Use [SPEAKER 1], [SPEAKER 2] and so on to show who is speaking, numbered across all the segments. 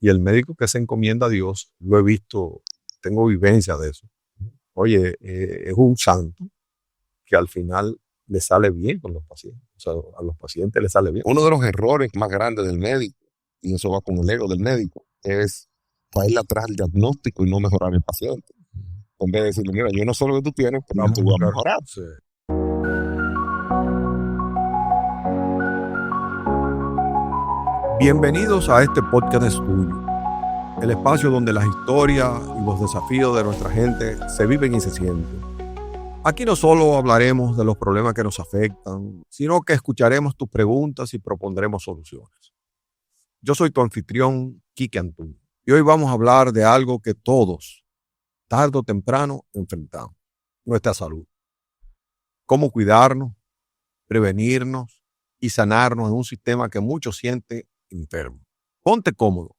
[SPEAKER 1] Y el médico que se encomienda a Dios, lo he visto, tengo vivencia de eso. Oye, es un santo que al final le sale bien con los pacientes. O sea, a los pacientes les sale bien.
[SPEAKER 2] Uno de los errores más grandes del médico, y eso va con el ego del médico, es para ir atrás del diagnóstico y no mejorar el paciente. En vez de decirle, mira, yo no sé lo que tú tienes, pero yo te voy a mejorar.
[SPEAKER 1] Sí. Bienvenidos a este podcast estudio, el espacio donde las historias y los desafíos de nuestra gente se viven y se sienten. Aquí no solo hablaremos de los problemas que nos afectan, sino que escucharemos tus preguntas y propondremos soluciones. Yo soy tu anfitrión, Quique Antún, y hoy vamos a hablar de algo que todos, tarde o temprano, enfrentamos: nuestra salud. Cómo cuidarnos, prevenirnos y sanarnos en un sistema que muchos sienten enfermo. Ponte cómodo,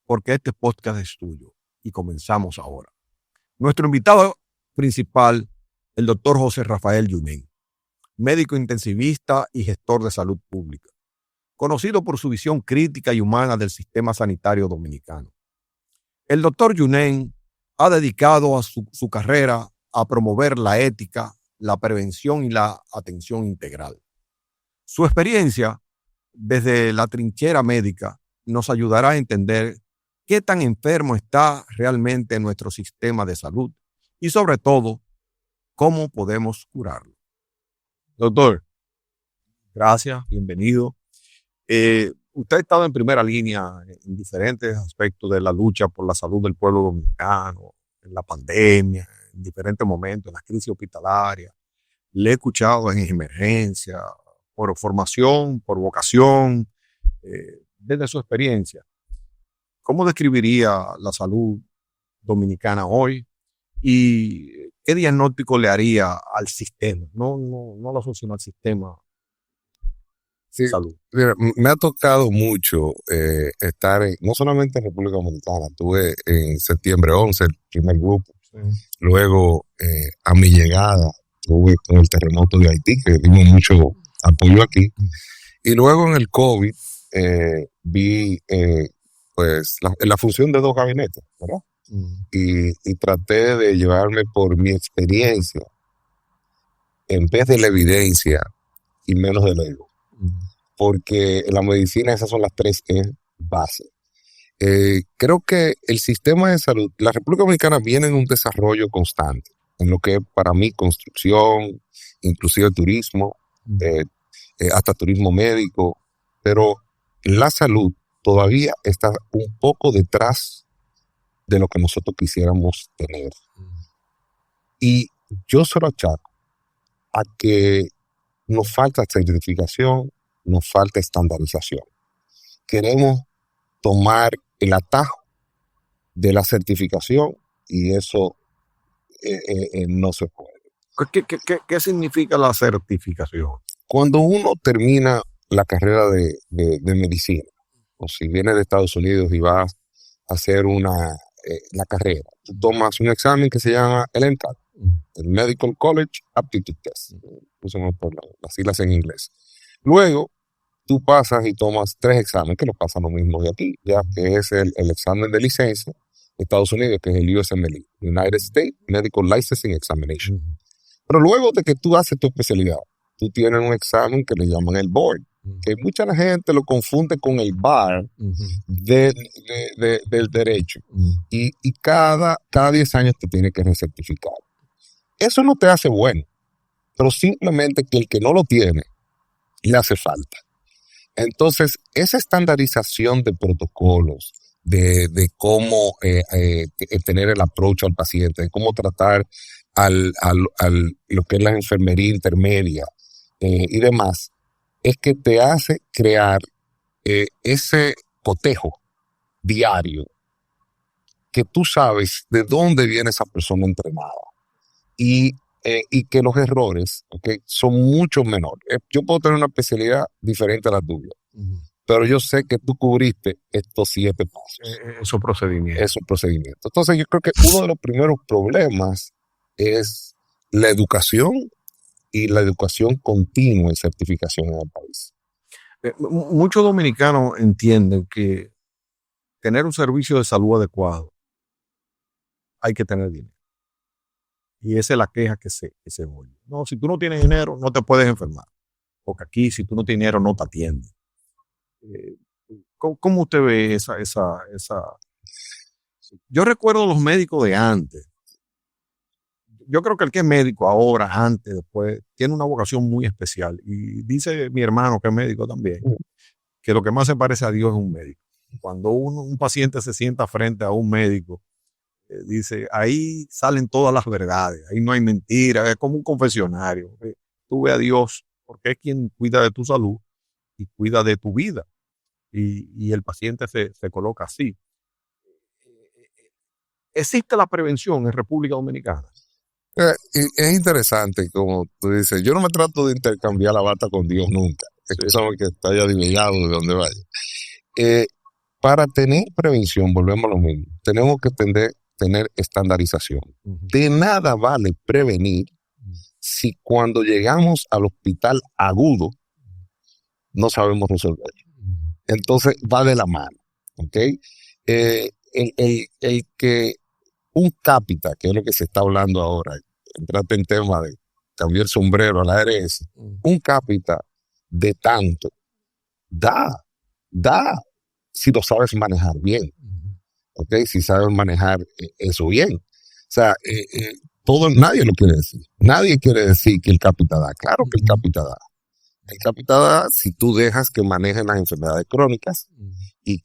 [SPEAKER 1] porque este podcast es tuyo y comenzamos ahora. Nuestro invitado principal, el doctor José Rafael Yunen, médico intensivista y gestor de salud pública, conocido por su visión crítica y humana del sistema sanitario dominicano. El doctor Yunen ha dedicado a su carrera a promover la ética, la prevención y la atención integral. Su experiencia desde la trinchera médica nos ayudará a entender qué tan enfermo está realmente nuestro sistema de salud y, sobre todo, cómo podemos curarlo. Doctor, gracias, bienvenido. Usted ha estado en primera línea en diferentes aspectos de la lucha por la salud del pueblo dominicano, en la pandemia, en diferentes momentos, en la crisis hospitalaria. Le he escuchado en emergencia, por formación, por vocación, desde su experiencia. ¿Cómo describiría la salud dominicana hoy y qué diagnóstico le haría al sistema? No lo sino al sistema
[SPEAKER 2] Sí,
[SPEAKER 1] de salud.
[SPEAKER 2] mira, me ha tocado mucho estar no solamente en República Dominicana, estuve en septiembre 11, el primer grupo. Sí. Luego, a mi llegada, estuve con el terremoto de Haití, que dimos mucho apoyo aquí. Y luego en el COVID vi pues la función de dos gabinetes, ¿verdad? Y traté de llevarme por mi experiencia en vez de la evidencia y menos del ego. Porque en la medicina esas son las tres bases. Creo que el sistema de salud, la República Dominicana viene en un desarrollo constante, en lo que es para mí construcción, inclusive turismo, hasta turismo médico, pero la salud todavía está un poco detrás de lo que nosotros quisiéramos tener. Y yo se lo achaco a que nos falta certificación, nos falta estandarización. Queremos tomar el atajo de la certificación y eso no se puede.
[SPEAKER 1] ¿Qué significa la certificación?
[SPEAKER 2] Cuando uno termina la carrera de medicina, o si vienes de Estados Unidos y vas a hacer la carrera, tú tomas un examen que se llama el MCAT, el Medical College Aptitude Test, usamos por las siglas en inglés. Luego, tú pasas y tomas 3 exámenes, que lo pasan lo mismo de aquí, ya que es el examen de licencia de Estados Unidos, que es el USMLE, United States Medical Licensing Examination. Pero luego de que tú haces tu especialidad, tú tienes un examen que le llaman el board, que mucha gente lo confunde con el bar del derecho. Y cada 10 años te tienes que recertificar. Eso no te hace bueno, pero simplemente que el que no lo tiene, le hace falta. Entonces, esa estandarización de protocolos, de cómo tener el approach al paciente, de cómo tratar lo que es la enfermería intermedia y demás, es que te hace crear ese cotejo diario que tú sabes de dónde viene esa persona entrenada y que los errores son mucho menores. Yo puedo tener una especialidad diferente a la tuya, pero yo sé que tú cubriste estos 7 pasos.
[SPEAKER 1] Esos procedimientos.
[SPEAKER 2] Entonces yo creo que uno de los primeros problemas es la educación y la educación continua en certificación en el país.
[SPEAKER 1] Muchos dominicanos entienden que tener un servicio de salud adecuado, hay que tener dinero. Y esa es la queja que se oye. No, si tú no tienes dinero, no te puedes enfermar. Porque aquí, si tú no tienes dinero, no te atienden. ¿Cómo usted ve esa? Yo recuerdo los médicos de antes. Yo creo que el que es médico ahora, antes, después, tiene una vocación muy especial. Y dice mi hermano, que es médico también, que lo que más se parece a Dios es un médico. Cuando un paciente se sienta frente a un médico, dice, ahí salen todas las verdades, ahí no hay mentiras, es como un confesionario. Tú ve a Dios porque es quien cuida de tu salud y cuida de tu vida. Y el paciente se coloca así. ¿Existe la prevención en República Dominicana?
[SPEAKER 2] Es interesante, como tú dices, yo no me trato de intercambiar la bata con Dios nunca. Escúchame que está ya adivinado de donde vaya. Para tener prevención, volvemos a lo mismo, tenemos que tener estandarización. De nada vale prevenir si cuando llegamos al hospital agudo no sabemos resolver. Entonces va de la mano, ¿ok? El que un cápita, que es lo que se está hablando ahora, entraste en tema de cambiar el sombrero a la ARS, un cápita de tanto da, si lo sabes manejar bien, ¿ok? Si sabes manejar eso bien. O sea, nadie lo quiere decir. Nadie quiere decir que el cápita da. Claro que el cápita da. El cápita da si tú dejas que manejen las enfermedades crónicas y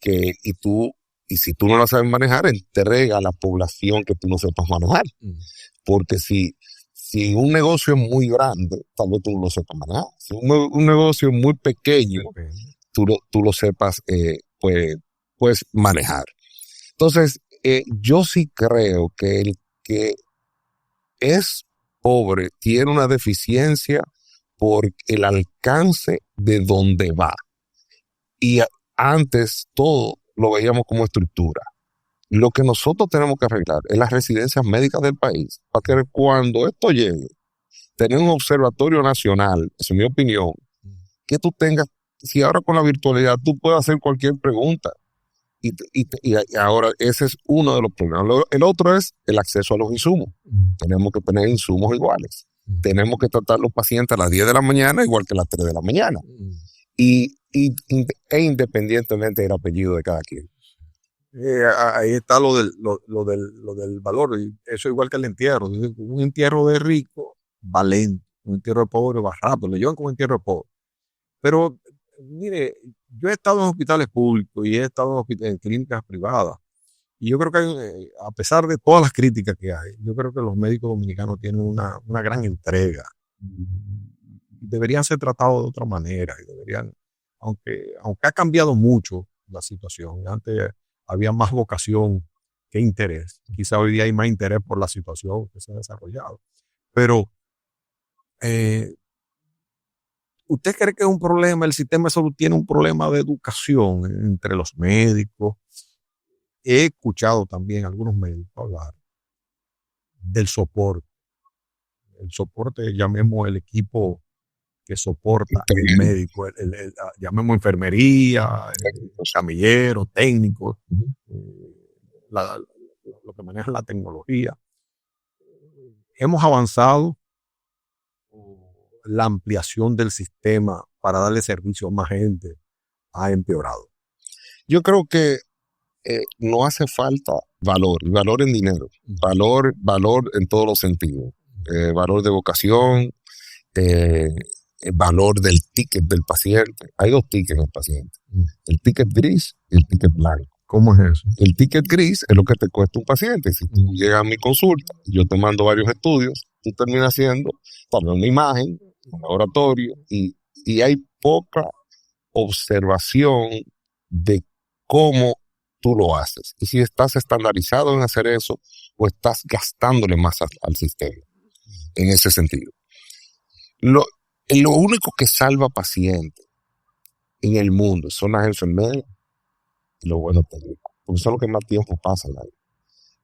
[SPEAKER 2] si tú no la sabes manejar, entrega a la población que tú no sepas manejar. Porque si un negocio es muy grande, tal vez tú no lo sepas manejar. Si un negocio es muy pequeño, tú lo sepas pues manejar. Entonces, yo sí creo que el que es pobre tiene una deficiencia por el alcance de donde va. Y antes todo lo veíamos como estructura. Lo que nosotros tenemos que arreglar es las residencias médicas del país, para que cuando esto llegue, tener un observatorio nacional, es mi opinión, que tú tengas, si ahora con la virtualidad tú puedes hacer cualquier pregunta, y ahora ese es uno de los problemas. El otro es el acceso a los insumos. Tenemos que tener insumos iguales. Tenemos que tratar los pacientes a las 10 de la mañana igual que a las 3 de la mañana. E independientemente del apellido de cada quien.
[SPEAKER 1] Ahí está lo del valor. Y eso igual que el entierro. Un entierro de rico va lento. Un entierro de pobre va rápido. Le llevan como un entierro de pobre. Pero, mire, yo he estado en hospitales públicos y he estado en clínicas privadas. Y yo creo que a pesar de todas las críticas que hay, yo creo que los médicos dominicanos tienen una gran entrega. Deberían ser tratados de otra manera. Y deberían, aunque ha cambiado mucho la situación. Antes había más vocación que interés. Quizá hoy día hay más interés por la situación que se ha desarrollado. Pero, ¿usted cree que es un problema? El sistema de salud tiene un problema de educación entre los médicos. He escuchado también a algunos médicos hablar del soporte. El soporte, llamemos el equipo que soporta el médico, llamemos enfermería, camilleros, técnicos, lo que maneja la tecnología. Hemos avanzado, la ampliación del sistema para darle servicio a más gente ha empeorado.
[SPEAKER 2] Yo creo que no hace falta valor en dinero, valor en todos los sentidos, valor de vocación, valor del ticket del paciente. Hay dos tickets en el paciente, el ticket gris y el ticket blanco.
[SPEAKER 1] ¿Cómo es eso?
[SPEAKER 2] El ticket gris es lo que te cuesta un paciente. Si tú llegas a mi consulta, yo te mando varios estudios, tú terminas haciendo también una imagen, un laboratorio, y hay poca observación de cómo tú lo haces. Y si estás estandarizado en hacer eso, o estás gastándole más al sistema en ese sentido. Lo único que salva pacientes en el mundo son las enfermeras y los buenos técnicos, porque son los que más tiempo pasan ahí.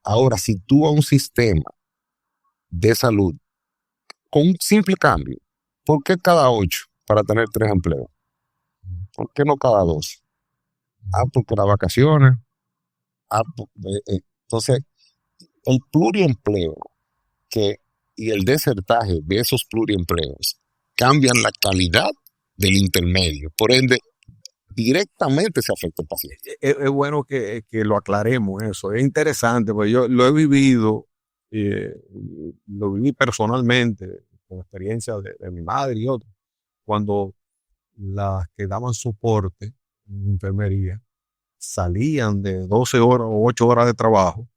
[SPEAKER 2] Ahora, si tú a un sistema de salud con un simple cambio, ¿por qué cada 8 para tener 3 empleos? ¿Por qué no cada 2? Porque las vacaciones, Entonces, el pluriempleo y el desertaje de esos pluriempleos cambian la calidad del intermedio. Por ende, directamente se afecta al paciente.
[SPEAKER 1] Es bueno que lo aclaremos eso. Es interesante, porque yo lo he vivido, lo viví personalmente, con experiencia de mi madre y otros, cuando las que daban soporte en enfermería salían de 12 horas o 8 horas de trabajo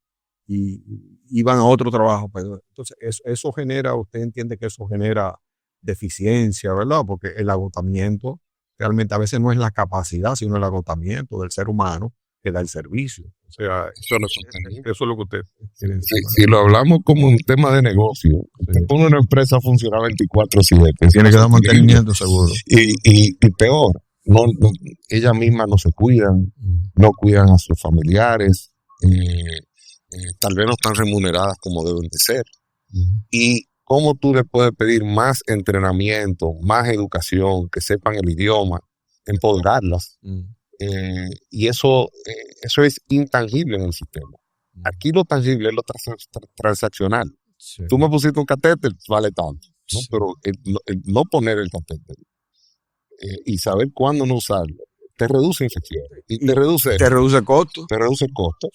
[SPEAKER 1] y iban a otro trabajo. Entonces, eso genera, usted entiende que eso genera deficiencia, ¿verdad? Porque el agotamiento realmente a veces no es la capacidad, sino el agotamiento del ser humano que da el servicio. O sea,
[SPEAKER 2] eso no es sostenible.
[SPEAKER 1] Eso es lo que usted quiere decir.
[SPEAKER 2] Si lo hablamos como un tema de negocio, usted pone una empresa a funcionar 24/7.
[SPEAKER 1] Tiene que dar mantenimiento seguro.
[SPEAKER 2] Y peor, ellas mismas no se cuidan, no cuidan a sus familiares, tal vez no están remuneradas como deben de ser. Y cómo tú le puedes pedir más entrenamiento, más educación, que sepan el idioma, empoderarlas. Y eso es intangible en el sistema. Aquí lo tangible es lo transaccional. Sí. Tú me pusiste un catéter, vale tanto, ¿no? Sí. Pero el no poner el catéter y saber cuándo no usarlo te reduce infecciones y te reduce
[SPEAKER 1] costo.
[SPEAKER 2] Te reduce costo.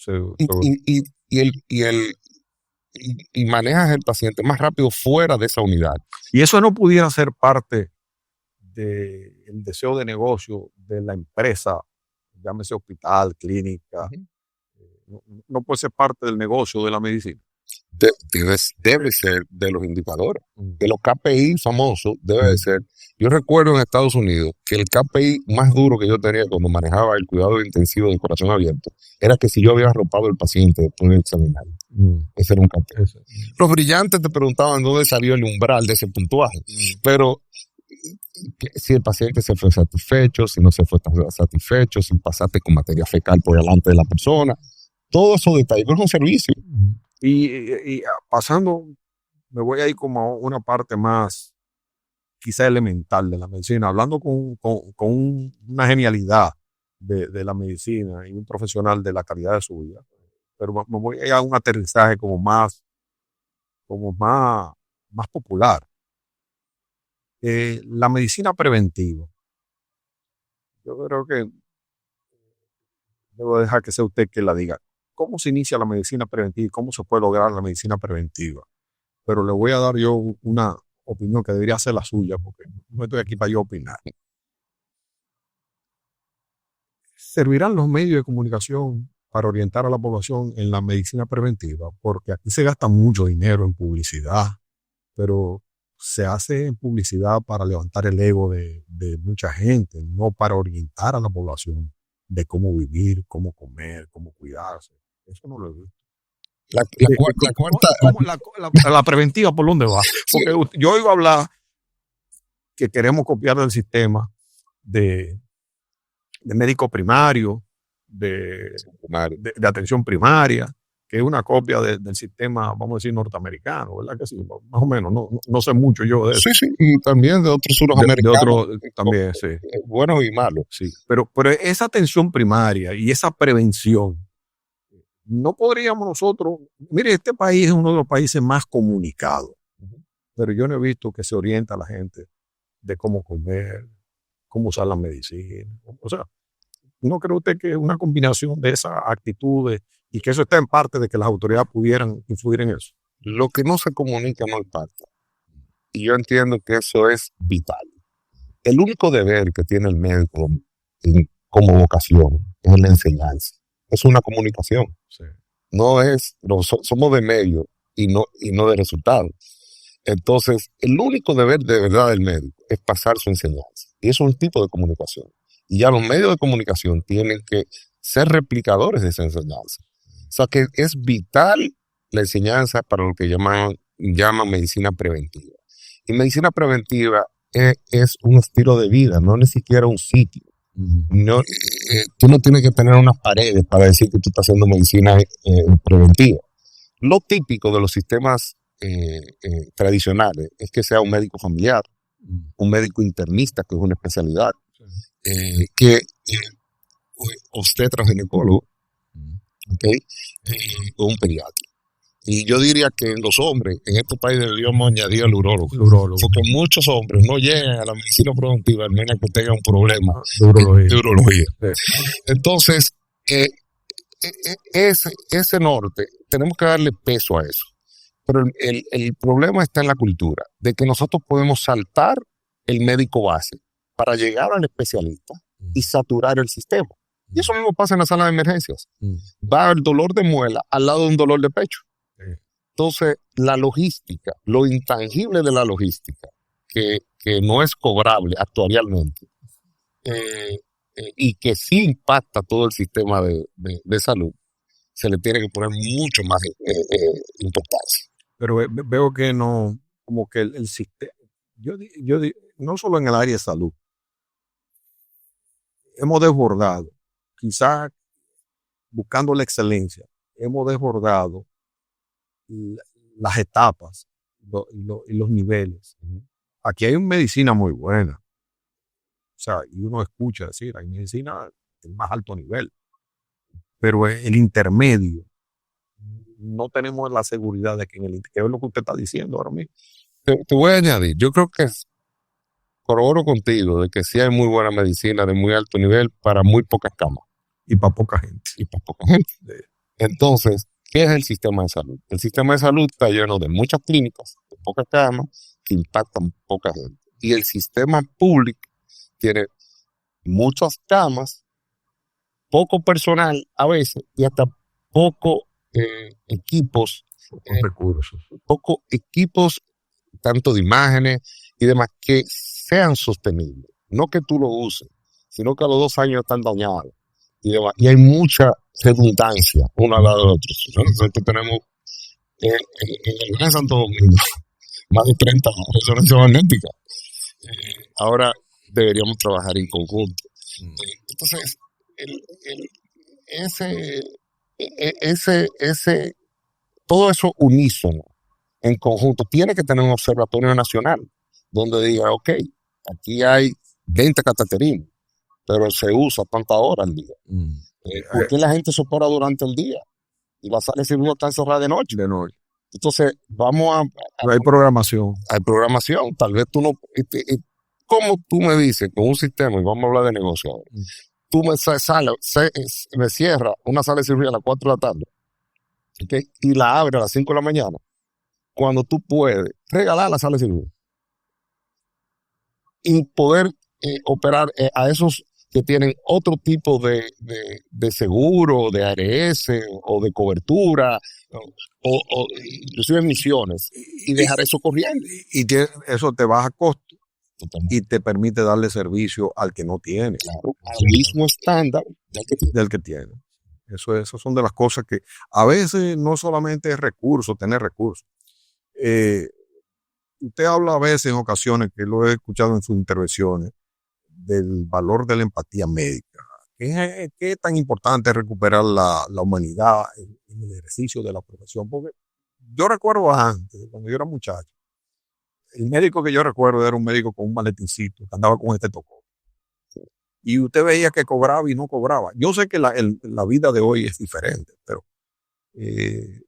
[SPEAKER 2] Y manejas el paciente más rápido fuera de esa unidad.
[SPEAKER 1] Y eso no pudiera ser parte del deseo de negocio de la empresa, llámese hospital, clínica. No puede ser parte del negocio de la medicina.
[SPEAKER 2] Debe ser de los indicadores, de los KPI famosos, debe de ser. Yo recuerdo en Estados Unidos que el KPI más duro que yo tenía cuando manejaba el cuidado intensivo de corazón abierto era que si yo había arropado al paciente después de examinarlo. Ese era un KPI. Los brillantes te preguntaban dónde salió el umbral de ese puntuaje, pero si el paciente se fue satisfecho, si no se fue satisfecho, si pasaste con materia fecal por delante de la persona, todos esos detalles, pero es un servicio.
[SPEAKER 1] Y pasando, me voy a ir como a una parte más quizá elemental de la medicina, hablando con una genialidad de la medicina y un profesional de la calidad de su vida, pero me voy a ir a un aterrizaje como más popular. La medicina preventiva. Yo creo que debo dejar que sea usted que la diga. ¿Cómo se inicia la medicina preventiva y cómo se puede lograr la medicina preventiva? Pero le voy a dar yo una opinión que debería ser la suya, porque no estoy aquí para yo opinar. ¿Servirán los medios de comunicación para orientar a la población en la medicina preventiva? Porque aquí se gasta mucho dinero en publicidad, pero se hace en publicidad para levantar el ego de mucha gente, no para orientar a la población de cómo vivir, cómo comer, cómo cuidarse. Eso no lo he visto. La preventiva, ¿por dónde va? Porque yo oigo hablar que queremos copiar del sistema de médico primario, de atención primaria, que es una copia del sistema, vamos a decir, norteamericano, ¿verdad que sí? Más o menos, no sé mucho yo de eso.
[SPEAKER 2] Sí, y también de otros suramericanos.
[SPEAKER 1] De otros también, sí.
[SPEAKER 2] Buenos y malos.
[SPEAKER 1] Sí, pero esa atención primaria y esa prevención, no podríamos nosotros, mire, este país es uno de los países más comunicados, pero yo no he visto que se orienta a la gente de cómo comer, cómo usar la medicina. O sea, ¿no cree usted que es una combinación de esas actitudes y que eso está en parte de que las autoridades pudieran influir en eso?
[SPEAKER 2] Lo que no se comunica no impacta. Y yo entiendo que eso es vital. El único deber que tiene el médico como vocación es la enseñanza. Es una comunicación.
[SPEAKER 1] Sí.
[SPEAKER 2] Somos de medio y no de resultado. Entonces, el único deber de verdad del médico es pasar su enseñanza. Y eso es un tipo de comunicación. Y ya los medios de comunicación tienen que ser replicadores de esa enseñanza. O sea que es vital la enseñanza para lo que llaman medicina preventiva. Y medicina preventiva es un estilo de vida, no ni siquiera un sitio. Tú no tienes que tener unas paredes para decir que tú estás haciendo medicina preventiva. Lo típico de los sistemas tradicionales es que sea un médico familiar, un médico internista, que es una especialidad, que obstetra o ginecólogo, ¿ok? Con un pediatra. Y yo diría que en los hombres, en este país deberíamos añadir al urólogo. Porque muchos hombres no llegan a la medicina preventiva al menos que tengan un problema de urología. Sí. Entonces, ese norte, tenemos que darle peso a eso. Pero el problema está en la cultura, de que nosotros podemos saltar el médico base para llegar al especialista y saturar el sistema. Y eso mismo pasa en la sala de emergencias. Va el dolor de muela al lado de un dolor de pecho. Entonces, la logística, lo intangible de la logística, que no es cobrable actuarialmente, y que sí impacta todo el sistema de salud, se le tiene que poner mucho más importancia.
[SPEAKER 1] Pero veo que no, como que el sistema, yo no solo en el área de salud, hemos desbordado, quizás buscando la excelencia, hemos desbordado las etapas y los niveles. Aquí hay una medicina muy buena. O sea, y uno escucha decir, hay medicina del más alto nivel. Pero el intermedio, no tenemos la seguridad de que en el que es lo que usted está diciendo ahora mismo.
[SPEAKER 2] Te voy a añadir, yo creo que corroboro contigo de que sí hay muy buena medicina de muy alto nivel para muy pocas camas.
[SPEAKER 1] Y para poca gente.
[SPEAKER 2] Entonces, ¿qué es el sistema de salud? El sistema de salud está lleno de muchas clínicas, de pocas camas, que impactan poca gente. Y el sistema público tiene muchas camas, poco personal a veces, y hasta poco equipos.
[SPEAKER 1] Recursos.
[SPEAKER 2] Poco equipos, tanto de imágenes y demás, que sean sostenibles. No que tú lo uses, sino que a los 2 años están dañados. Y demás. Y hay mucha redundancia uno al lado del otro. Nosotros tenemos en el Gran Santo Domingo más de 30 resonancias magnéticas. Ahora deberíamos trabajar en conjunto. Entonces, todo eso unísono, en conjunto, tiene que tener un observatorio nacional donde diga, ok, aquí hay 20 cateterismos, pero se usa tantas horas al día. ¿Por qué la gente se opera durante el día? Y la sala de cirugía está encerrada de noche. Entonces, vamos a
[SPEAKER 1] hay programación.
[SPEAKER 2] Hay programación. Tal vez tú no... ¿Cómo tú me dices con un sistema, y vamos a hablar de negocio ahora, tú me cierras una sala de cirugía a las 4 de la tarde, ¿okay? Y la abres a las 5 de la mañana, cuando tú puedes regalar la sala de cirugía y poder operar a esos que tienen otro tipo de seguro, de ARS o de cobertura, o inclusive misiones, y dejar eso corriendo.
[SPEAKER 1] Y eso te baja costos y te permite darle servicio al que no tiene.
[SPEAKER 2] Claro, al mismo estándar
[SPEAKER 1] del que tiene. Eso son de las cosas que a veces no solamente es tener recursos. Usted habla a veces en ocasiones, que lo he escuchado en sus intervenciones, del valor de la empatía médica. ¿Qué tan importante es recuperar la humanidad en el ejercicio de la profesión? Porque yo recuerdo antes, cuando yo era muchacho, el médico que yo recuerdo era un médico con un maletincito, que andaba con estetoscopio. Y usted veía que cobraba y no cobraba. Yo sé que la vida de hoy es diferente, pero he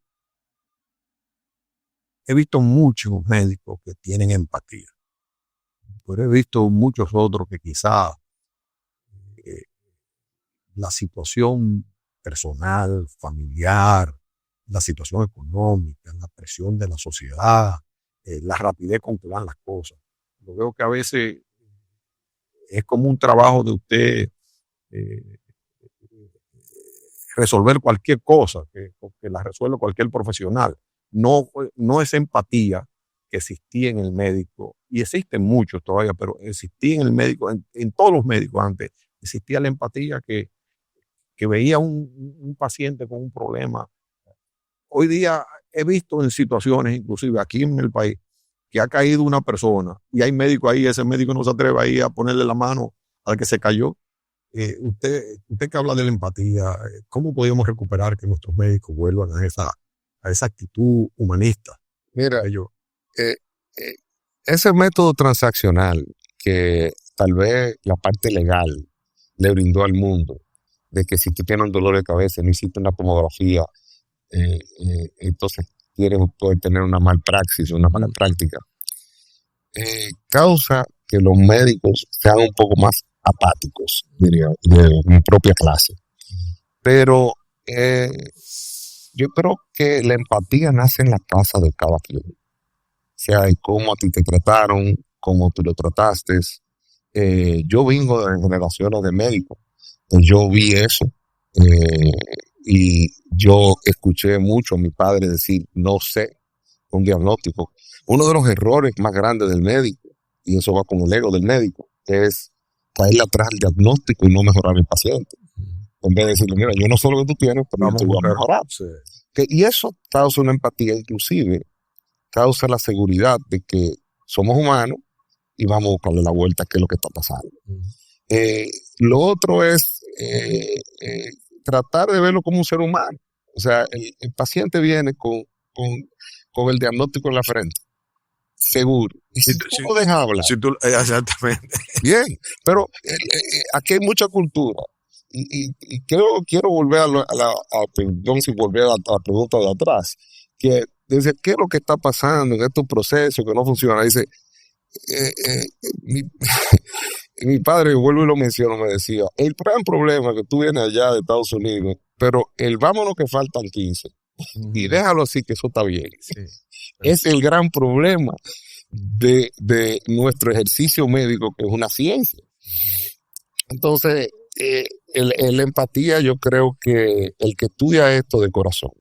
[SPEAKER 1] visto muchos médicos que tienen empatía. Pero he visto muchos otros que quizás la situación personal, familiar, la situación económica, la presión de la sociedad, la rapidez con que van las cosas. Yo veo que a veces es como un trabajo de usted resolver cualquier cosa, que la resuelve cualquier profesional. No es empatía que existía en el médico, y existen muchos todavía, pero existía en el médico, en todos los médicos antes, existía la empatía que veía un paciente con un problema. Hoy día he visto en situaciones, inclusive aquí en el país, que ha caído una persona y hay médico ahí, ese médico no se atreve ahí a ponerle la mano al que se cayó. Usted que habla de la empatía, ¿cómo podemos recuperar que nuestros médicos vuelvan a esa actitud humanista?
[SPEAKER 2] Mira, ese método transaccional que tal vez la parte legal le brindó al mundo, de que si tú tienes un dolor de cabeza, no hiciste una tomografía, entonces puedes tener una malpraxis, una mala práctica, causa que los médicos sean un poco más apáticos, diría, de mi propia clase. Pero yo creo que la empatía nace en la casa de cada quien. O sea, de cómo a ti te trataron, cómo tú lo trataste. Yo vengo de generaciones de médicos, pues yo vi eso, y yo escuché mucho a mi padre decir, no sé, un diagnóstico. Uno de los errores más grandes del médico, y eso va con el ego del médico, es caerle atrás al diagnóstico y no mejorar al paciente. En vez de decirle, mira, yo no sé lo que tú tienes, pero yo te voy a mejorar.
[SPEAKER 1] Sí.
[SPEAKER 2] Y eso causa una empatía, inclusive causa la seguridad de que somos humanos y vamos a buscarle la vuelta a qué es lo que está pasando. Lo otro es tratar de verlo como un ser humano. O sea, el paciente viene con el diagnóstico en la frente, seguro. Y si tú lo dejas hablar,
[SPEAKER 1] Exactamente.
[SPEAKER 2] bien, pero aquí hay mucha cultura. Y quiero volver perdón, si volver a la pregunta de atrás, que dice, ¿qué es lo que está pasando en estos procesos que no funcionan? Dice, mi padre, vuelvo y lo menciono, me decía, el gran problema es que tú vienes allá de Estados Unidos, pero el vámonos que faltan 15, y déjalo así que eso está bien. Sí. Es el gran problema de nuestro ejercicio médico, que es una ciencia. Entonces, la empatía, yo creo que el que estudia esto de corazón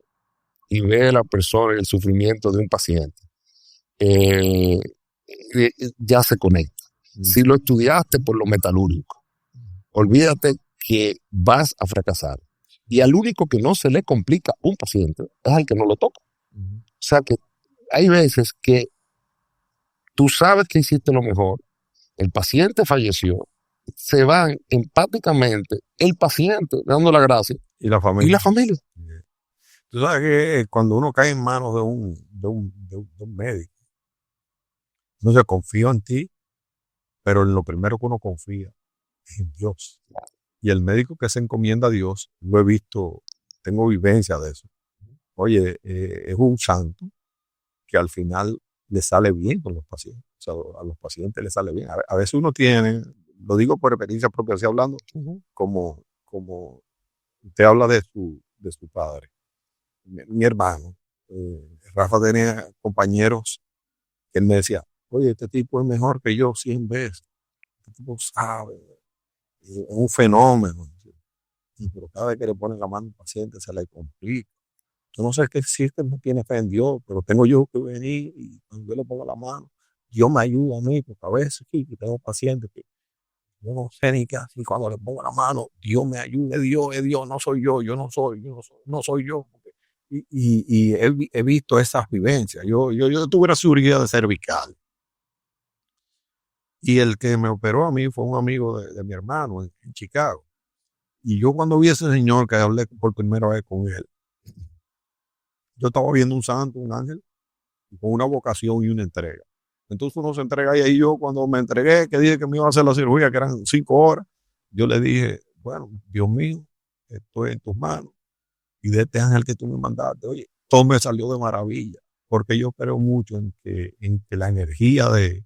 [SPEAKER 2] y ve a la persona y el sufrimiento de un paciente, ya se conecta. Si lo estudiaste por lo metalúrgico, olvídate que vas a fracasar. Y al único que no se le complica un paciente es al que no lo toca. O sea que hay veces que tú sabes que hiciste lo mejor, el paciente falleció, se van empáticamente el paciente dando la gracia
[SPEAKER 1] y la familia.
[SPEAKER 2] Yeah.
[SPEAKER 1] Tú sabes que cuando uno cae en manos de un médico, no se confía en ti, pero en lo primero que uno confía es en Dios. Y el médico que se encomienda a Dios, lo he visto, tengo vivencia de eso. Oye, es un santo que al final le sale bien con los pacientes. O sea, a los pacientes les sale bien. A veces uno tiene, lo digo por experiencia propia, así hablando, como usted habla de su padre. Mi hermano, Rafa, tenía compañeros que él me decía, oye, este tipo es mejor que yo 100 veces. Este tipo sabe, es un fenómeno. Pero cada vez que le ponen la mano al paciente se le complica. Yo no sé qué existe, no tiene fe en Dios, pero tengo yo que venir y cuando yo le pongo la mano, Dios me ayuda a mí, porque a veces aquí tengo pacientes que yo no sé ni qué hacer. Cuando le pongo la mano, Dios me ayuda, es Dios, no soy yo, no soy yo. Y he visto esas vivencias. Yo tuve una cirugía de cervical. Y el que me operó a mí fue un amigo de mi hermano en Chicago. Y yo cuando vi a ese señor, que hablé por primera vez con él, yo estaba viendo un santo, un ángel, con una vocación y una entrega. Entonces uno se entrega, y ahí yo cuando me entregué, que dije que me iba a hacer la cirugía, que eran 5 horas, yo le dije, bueno, Dios mío, estoy en tus manos, y de este ángel que tú me mandaste, oye, todo me salió de maravilla, porque yo creo mucho en que la energía del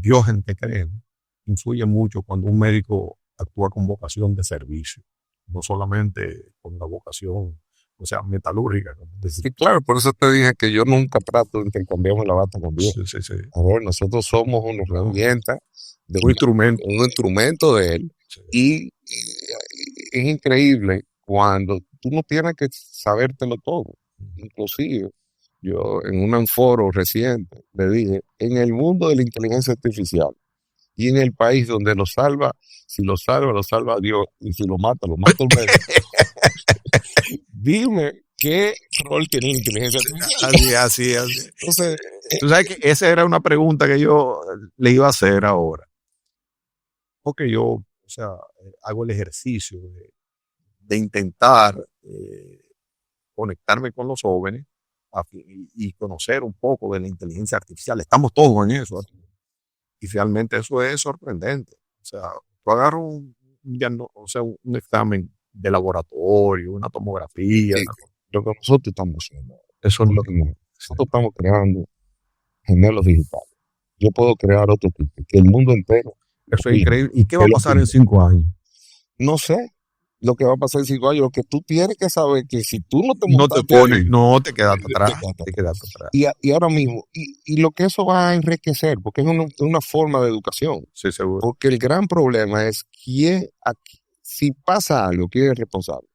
[SPEAKER 1] Dios en que creemos influye mucho cuando un médico actúa con vocación de servicio, no solamente con la vocación, o sea, metalúrgica.
[SPEAKER 2] Sí, claro, por eso te dije que yo nunca trato de intercambiarme la bata con Dios.
[SPEAKER 1] Sí.
[SPEAKER 2] A ver, nosotros somos una herramienta,
[SPEAKER 1] un
[SPEAKER 2] instrumento de Él. Sí. Y es increíble cuando tú no tienes que sabértelo todo. Inclusive, yo en un foro reciente le dije, en el mundo de la inteligencia artificial y en el país donde lo salva, si lo salva Dios, y si lo mata el médico. Dime qué rol tiene la inteligencia artificial.
[SPEAKER 1] Así. Entonces, tú sabes que esa era una pregunta que yo le iba a hacer ahora. Porque yo, o sea, hago el ejercicio de intentar conectarme con los jóvenes y conocer un poco de la inteligencia artificial. Estamos todos en eso. Y realmente eso es sorprendente. O sea, tú agarras un o sea, un examen de laboratorio, una tomografía.
[SPEAKER 2] Sí, lo que nosotros estamos haciendo.
[SPEAKER 1] Eso
[SPEAKER 2] es
[SPEAKER 1] no.
[SPEAKER 2] lo que nosotros estamos creando gemelos digitales. Yo puedo crear otro tipo, que el mundo entero.
[SPEAKER 1] Eso es increíble. ¿Y qué va a pasar en 5 años?
[SPEAKER 2] No sé lo que va a pasar en 5 años. Lo que tú tienes que saber que si tú no te
[SPEAKER 1] No te
[SPEAKER 2] montaste
[SPEAKER 1] pones,
[SPEAKER 2] ahí,
[SPEAKER 1] no te quedas atrás.
[SPEAKER 2] quedaste
[SPEAKER 1] Te quedas atrás.
[SPEAKER 2] y ahora mismo, y lo que eso va a enriquecer, porque es una forma de educación.
[SPEAKER 1] Sí, seguro.
[SPEAKER 2] Porque el gran problema es si pasa algo, ¿quién es el responsable?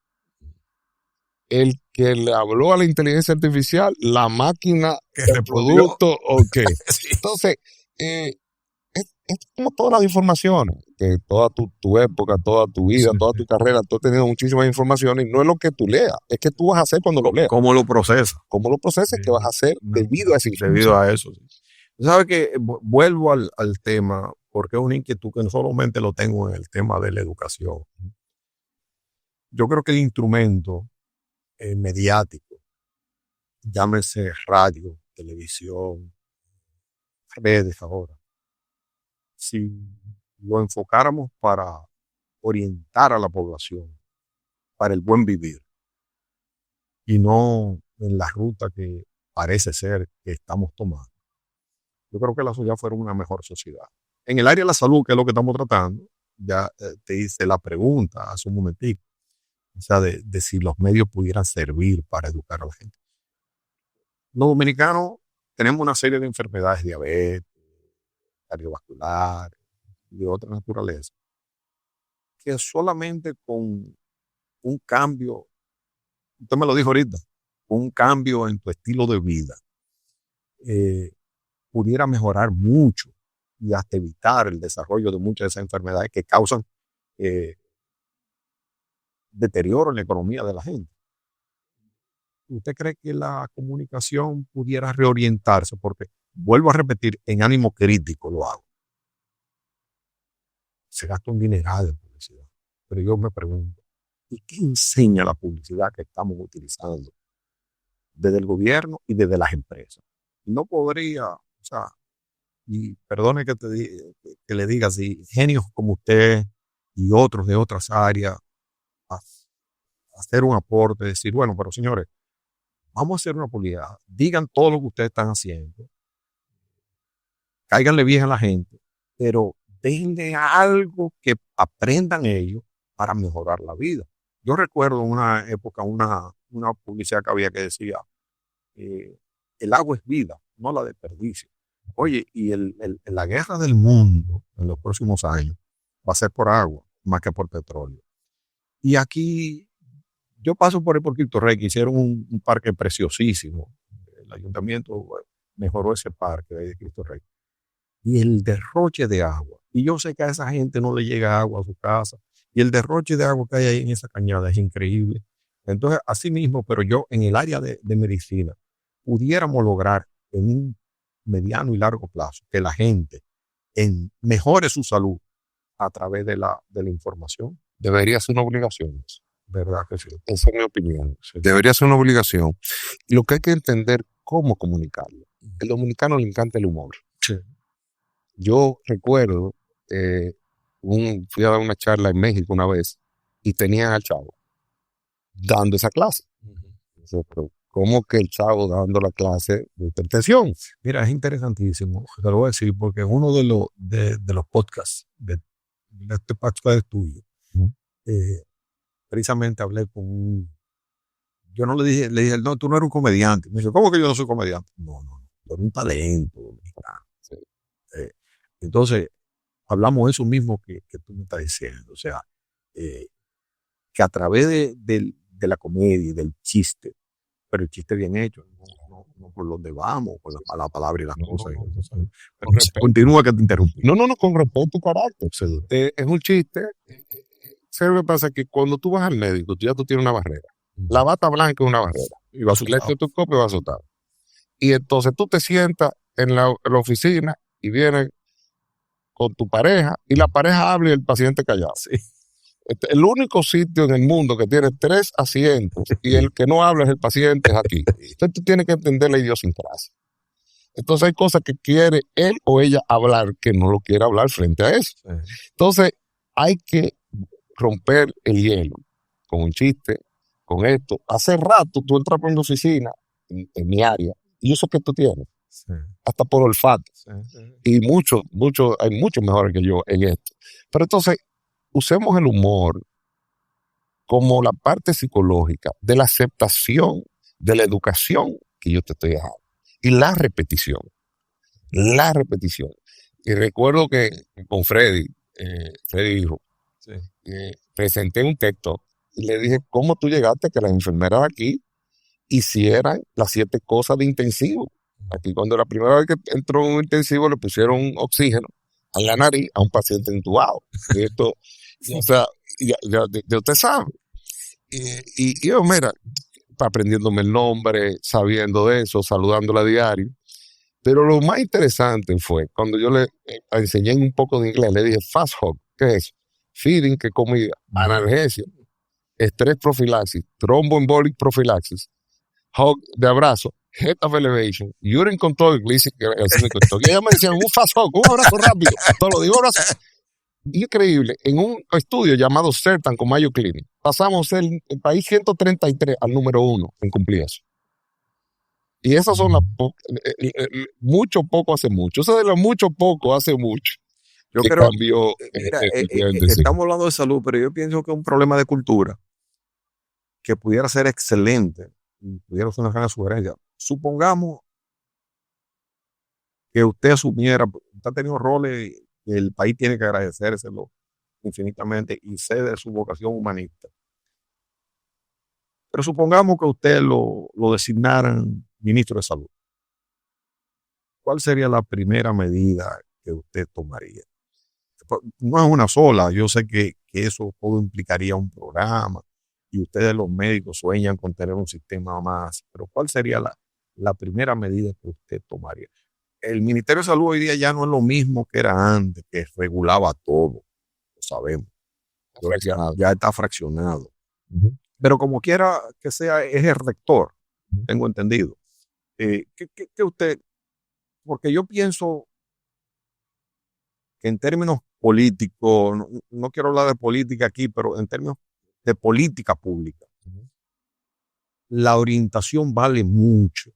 [SPEAKER 2] El que le habló a la inteligencia artificial, la máquina, el producto o qué.
[SPEAKER 1] Sí.
[SPEAKER 2] Entonces, es como todas las informaciones, que toda tu época, toda tu vida,
[SPEAKER 1] Sí,
[SPEAKER 2] toda tu carrera, tú has tenido muchísimas informaciones y no es lo que tú leas, es que tú vas a hacer cuando lo leas.
[SPEAKER 1] ¿Cómo lo procesas?
[SPEAKER 2] ¿Cómo lo procesas? ¿Qué vas a hacer debido a esa información?
[SPEAKER 1] Debido a eso. Sí. ¿Sabes que vuelvo al tema, porque es una inquietud que no solamente lo tengo en el tema de la educación? Yo creo que el instrumento mediático, llámese radio, televisión, redes ahora, si lo enfocáramos para orientar a la población, para el buen vivir, y no en la ruta que parece ser que estamos tomando, yo creo que la sociedad fuera una mejor sociedad. En el área de la salud, que es lo que estamos tratando, ya te hice la pregunta hace un momentito, o sea, de si los medios pudieran servir para educar a la gente. Los dominicanos tenemos una serie de enfermedades, diabetes, cardiovascular y de otra naturaleza, que solamente con un cambio, usted me lo dijo ahorita, un cambio en tu estilo de vida, pudiera mejorar mucho y hasta evitar el desarrollo de muchas de esas enfermedades que causan deterioro en la economía de la gente. ¿Usted cree que la comunicación pudiera reorientarse? Porque, vuelvo a repetir, en ánimo crítico lo hago. Se gasta un dineral en publicidad. Pero yo me pregunto, ¿y qué enseña la publicidad que estamos utilizando desde el gobierno y desde las empresas? No podría, o sea, y perdone que le diga así, genios como usted y otros de otras áreas, hacer un aporte, decir, bueno, pero señores, vamos a hacer una publicidad, digan todo lo que ustedes están haciendo, cáiganle bien a la gente, pero denle algo que aprendan ellos para mejorar la vida. Yo recuerdo en una época una publicidad que había que decía, el agua es vida, no la desperdicie. Oye, y la guerra del mundo en los próximos años va a ser por agua más que por petróleo. Y aquí yo paso por Cristo Rey, que hicieron un parque preciosísimo. El ayuntamiento mejoró ese parque de Cristo Rey. Y el derroche de agua. Y yo sé que a esa gente no le llega agua a su casa. Y el derroche de agua que hay ahí en esa cañada es increíble. Entonces, así mismo, pero yo en el área de medicina, pudiéramos lograr en un mediano y largo plazo que la gente mejore su salud a través de la información.
[SPEAKER 2] Debería ser una obligación.
[SPEAKER 1] ¿Verdad que sí?
[SPEAKER 2] Esa es mi opinión. Sí. Debería ser una obligación. Y lo que hay que entender, cómo comunicarlo. El dominicano le encanta el humor.
[SPEAKER 1] Sí.
[SPEAKER 2] Yo recuerdo, fui a dar una charla en México una vez y tenían al chavo dando esa clase. Entonces, pero ¿cómo que el chavo dando la clase de hipertensión?
[SPEAKER 1] Mira, es interesantísimo, te lo voy a decir, porque en uno de los podcasts de este podcast tuyo, precisamente hablé con yo no le dije, no, tú no eres un comediante. Me dice, ¿cómo que yo no soy comediante? No, tú eres un talento dominicano. Sí. Entonces, hablamos de eso mismo que tú me estás diciendo. O sea, que a través de la comedia y del chiste, pero el chiste bien hecho, no por donde vamos, con la palabra y las cosas. Pero continúa que te interrumpí.
[SPEAKER 2] No, con respeto a tu carácter. Sí. Es un chiste. ¿Sabes lo que pasa? Que cuando tú vas al médico, tú tienes una barrera. La bata blanca es una barrera.
[SPEAKER 1] Y va a
[SPEAKER 2] el estetoscopio va azotado. Y entonces tú te sientas en la oficina y vienes con tu pareja y la pareja habla y el paciente callado.
[SPEAKER 1] Sí.
[SPEAKER 2] El único sitio en el mundo que tiene 3 asientos y el que no habla es el paciente es aquí. Entonces tú tienes que entender la idiosincrasia. Entonces hay cosas que quiere él o ella hablar que no lo quiere hablar frente a eso. Sí. Entonces hay que romper el hielo con un chiste, con esto. Hace rato tú entras por mi oficina, en mi área, y eso que tú tienes,
[SPEAKER 1] Sí,
[SPEAKER 2] hasta por olfato.
[SPEAKER 1] sí, sí.
[SPEAKER 2] Y hay muchos mejores que yo en esto. Pero entonces, usemos el humor como la parte psicológica de la aceptación de la educación que yo te estoy dejando. Y la repetición. La repetición. Y recuerdo que con Freddy dijo,
[SPEAKER 1] Sí.
[SPEAKER 2] presenté un texto y le dije, ¿cómo tú llegaste a que las enfermeras aquí hicieran las 7 cosas de intensivo? Aquí cuando la primera vez que entró en un intensivo le pusieron oxígeno a la nariz a un paciente intubado. Y esto, o sea, ya usted sabe. Y yo, mira, aprendiéndome el nombre, sabiendo de eso, saludándola a diario. Pero lo más interesante fue cuando yo le enseñé un poco de inglés, le dije fast hug, ¿qué es eso? Feeding, que comida, analgesia, estrés profilaxis, thromboembolic prophylaxis, hug de abrazo, head of elevation, urine control, glycemic, y ella me decían un fast hug, un abrazo rápido, todo lo digo abrazo. Increíble, en un estudio llamado CERTAN con Mayo Clinic, pasamos el país 133 al número 1 en cumplir eso. Y esas son las mucho poco hace mucho. Eso de lo mucho poco hace mucho
[SPEAKER 1] Yo
[SPEAKER 2] que
[SPEAKER 1] creo,
[SPEAKER 2] cambió
[SPEAKER 1] mira,
[SPEAKER 2] el
[SPEAKER 1] estamos hablando de salud, pero yo pienso que es un problema de cultura que pudiera ser excelente y pudiera ser una gran sugerencia. Supongamos que usted asumiera, usted ha tenido roles que el país tiene que agradecérselo infinitamente y sé de su vocación humanista. Pero supongamos que usted lo designaran ministro de salud. ¿Cuál sería la primera medida que usted tomaría? No es una sola, yo sé que eso todo implicaría un programa y ustedes los médicos sueñan con tener un sistema más, pero ¿cuál sería la primera medida que usted tomaría? El Ministerio de Salud hoy día ya no es lo mismo que era antes, que regulaba todo, lo sabemos, ya está fraccionado. Pero como quiera que sea, es el rector, tengo entendido. ¿Qué usted? Porque yo pienso que en términos políticos, no quiero hablar de política aquí, pero en términos de política pública, la orientación vale mucho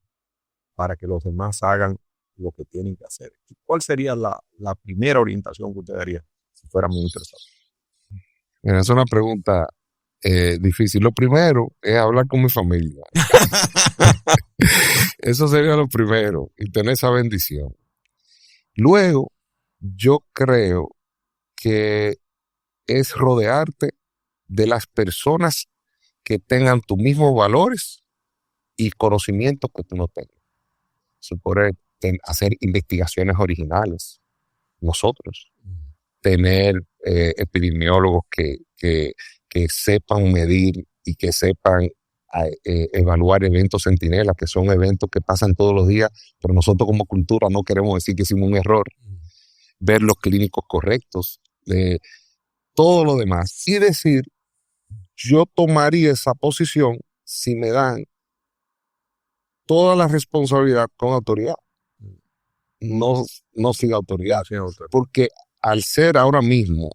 [SPEAKER 1] para que los demás hagan lo que tienen que hacer. ¿Cuál sería la primera orientación que usted daría si fuera ministro de Salud?
[SPEAKER 2] Mira, es una pregunta difícil. Lo primero es hablar con mi familia. Eso sería lo primero, y tener esa bendición. Luego, yo creo que es rodearte de las personas que tengan tus mismos valores y conocimientos que tú no tengas. Se puede hacer investigaciones originales, nosotros, tener epidemiólogos que sepan medir y que sepan evaluar eventos centinelas, que son eventos que pasan todos los días, pero nosotros como cultura no queremos decir que hicimos un error. Ver los clínicos correctos, todo lo demás. Y decir, yo tomaría esa posición si me dan toda la responsabilidad con autoridad. No sin autoridad. Porque al ser ahora mismo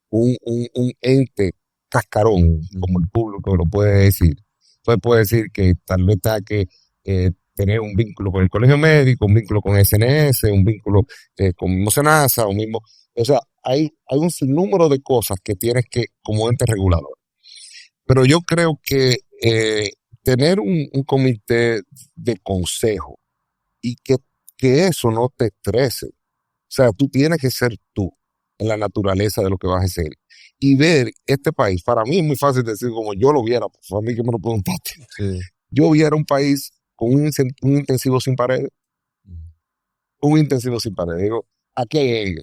[SPEAKER 2] un ente cascarón, como el público lo puede decir, entonces puede decir que tal vez tenga que tener un vínculo con el colegio médico, un vínculo con SNS, un vínculo con mismo SENASA, o sea, hay un sinnúmero de cosas que tienes que, como ente regulador. Pero yo creo que tener un comité de consejo y que eso no te estrese. O sea, tú tienes que ser tú en la naturaleza de lo que vas a hacer. Y ver este país, para mí es muy fácil decir como yo lo viera, pues, a mí que me lo preguntaste.
[SPEAKER 1] Sí.
[SPEAKER 2] Yo viera un país con un intensivo sin paredes. Un intensivo sin paredes. Digo, aquí hay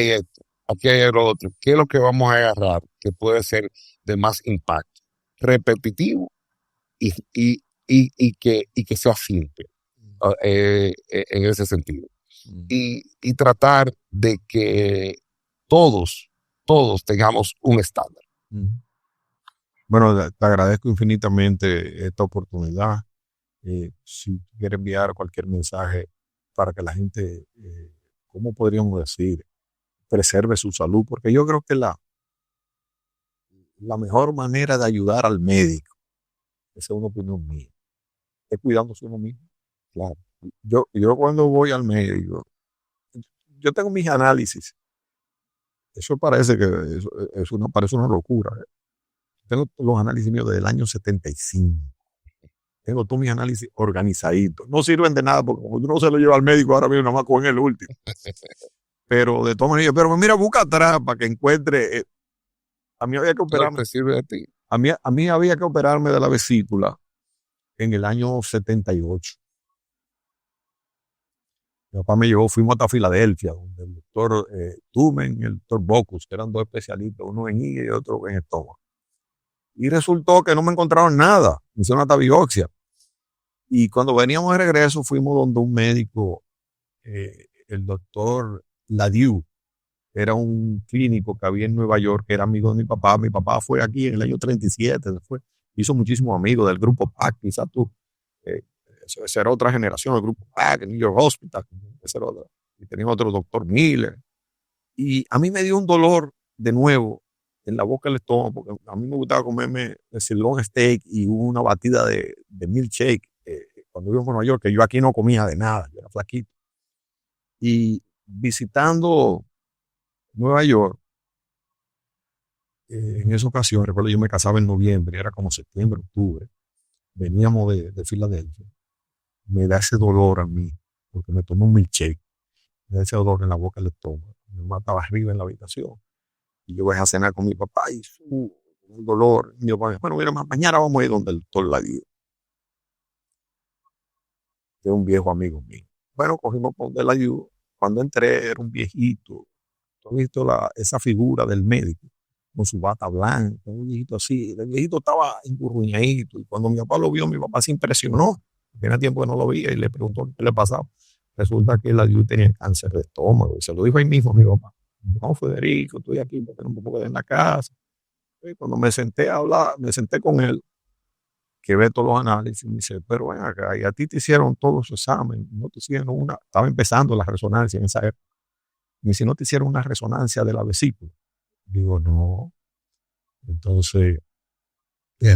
[SPEAKER 2] esto, aquí hay lo otro. ¿Qué es lo que vamos a agarrar que puede ser de más impacto? Repetitivo y que sea simple en ese sentido. Y tratar de que todos tengamos un estándar.
[SPEAKER 1] Bueno, te agradezco infinitamente esta oportunidad. Si quieres enviar cualquier mensaje para que la gente, ¿cómo podríamos decir? Preserve su salud, porque yo creo que la mejor manera de ayudar al médico, esa es una opinión mía, es cuidándose uno mismo.
[SPEAKER 2] Claro.
[SPEAKER 1] Yo cuando voy al médico, yo tengo mis análisis. Eso parece que parece una locura. Tengo los análisis míos desde el año 75. Tengo todos mis análisis organizaditos. No sirven de nada porque como uno se lo lleva al médico ahora mismo, nada más con el último. Pero de todas maneras, pero mira, busca atrás para que encuentre. A mí había que operarme.
[SPEAKER 2] ¿Qué sirve de ti?
[SPEAKER 1] A mí había que operarme de la vesícula en el año 78. Mi papá me llevó, fuimos hasta Filadelfia, donde el doctor Tumen y el doctor Bocus, que eran dos especialistas, uno en hígado y otro en estómago. Y resultó que no me encontraron nada, me hicieron hasta biopsia. Y cuando veníamos de regreso, fuimos donde un médico, el doctor Ladiu, era un clínico que había en Nueva York, que era amigo de mi papá. Mi papá fue aquí en el año 37, hizo muchísimos amigos del grupo PAC, quizás tú. Esa era otra generación, el grupo PAC, el New York Hospital, esa era otra. Y tenía otro doctor Miller. Y a mí me dio un dolor de nuevo en la boca del estómago, porque a mí me gustaba comerme el sirloin steak y una batida de milkshake cuando vivo en Nueva York, que yo aquí no comía de nada, yo era flaquito. Y visitando Nueva York, en esa ocasión, recuerdo yo me casaba en noviembre, era como septiembre, octubre, veníamos de Filadelfia, me da ese dolor a mí, porque me tomé un milkshake, me da ese dolor en la boca del estómago, mi mamá estaba arriba en la habitación, y yo voy a cenar con mi papá, y un dolor, y mi papá, bueno, mira, mañana vamos a ir donde el doctor Ladío, que es un viejo amigo mío. Bueno, cogimos por donde Ladío, cuando entré era un viejito, ¿tú has visto esa figura del médico? Con su bata blanca, un viejito así. El viejito estaba engurruñadito. Y cuando mi papá lo vio, mi papá se impresionó. Tenía tiempo que no lo veía y le preguntó qué le pasaba. Resulta que la Dios tenía cáncer de estómago. Y se lo dijo ahí mismo a mi papá. No, Federico, estoy aquí porque no me puedo quedar en la casa. Y cuando me senté a hablar, me senté con él, que ve todos los análisis, me dice, pero ven acá, y a ti te hicieron todos los exámenes, no te hicieron una, estaba empezando la resonancia en esa época. Me dice, no te hicieron una resonancia de la vesícula. Digo, no. Entonces,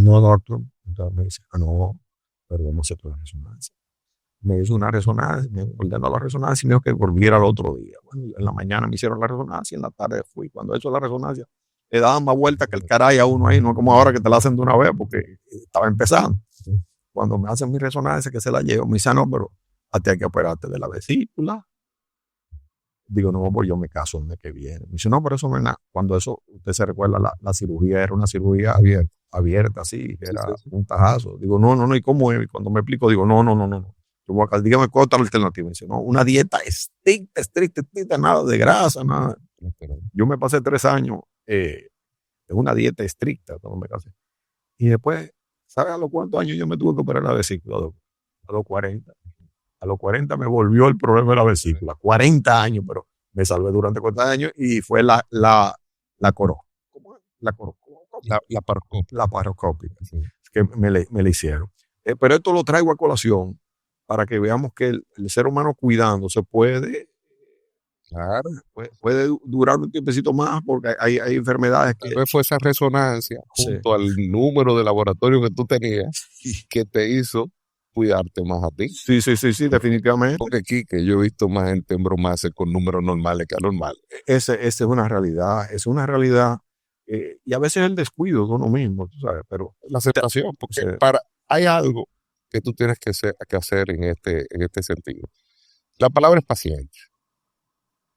[SPEAKER 1] no, doctor. Entonces me dice, no, pero vamos a hacer la resonancia. Me hizo una resonancia, me ordenó la resonancia y me dijo que volviera al otro día. Bueno, en la mañana me hicieron la resonancia y en la tarde fui. Cuando he hecho la resonancia, le daban más vueltas que el caray a uno ahí, no como ahora que te la hacen de una vez porque estaba empezando. Cuando me hacen mi resonancia, que se la llevo, me dice, no, pero a ti hay que operarte de la vesícula. Digo, no, pues yo me caso el mes que viene. Me dice, no, pero eso no es nada. Cuando eso, usted se recuerda, la cirugía era una cirugía abierta así, era un tajazo. Digo, no, ¿y cómo es? Y cuando me explico, digo, no. Yo voy acá, dígame cuál otra alternativa. Me dice, no, una dieta estricta, nada de grasa, nada. Yo me pasé 3 años en una dieta estricta cuando me casé. Y después, ¿sabes a los cuántos años yo me tuve que operar la vesícula? A los 40. A los 40 me volvió el problema de la vesícula. 40 años, pero me salvé durante 40 años y fue la paroscópica que me le hicieron. Pero esto lo traigo a colación para que veamos que el ser humano cuidándose puede durar un tiempecito más porque hay enfermedades que...
[SPEAKER 2] Tal vez fue esa resonancia junto al número de laboratorio que tú tenías que te hizo cuidarte más a ti.
[SPEAKER 1] Sí, definitivamente.
[SPEAKER 2] Porque aquí que yo he visto más gente embromarse con números normales que anormales.
[SPEAKER 1] Esa es una realidad, y a veces el descuido de uno mismo, tú sabes, pero...
[SPEAKER 2] La aceptación, porque hay algo que tú tienes que hacer en este sentido. La palabra es paciente,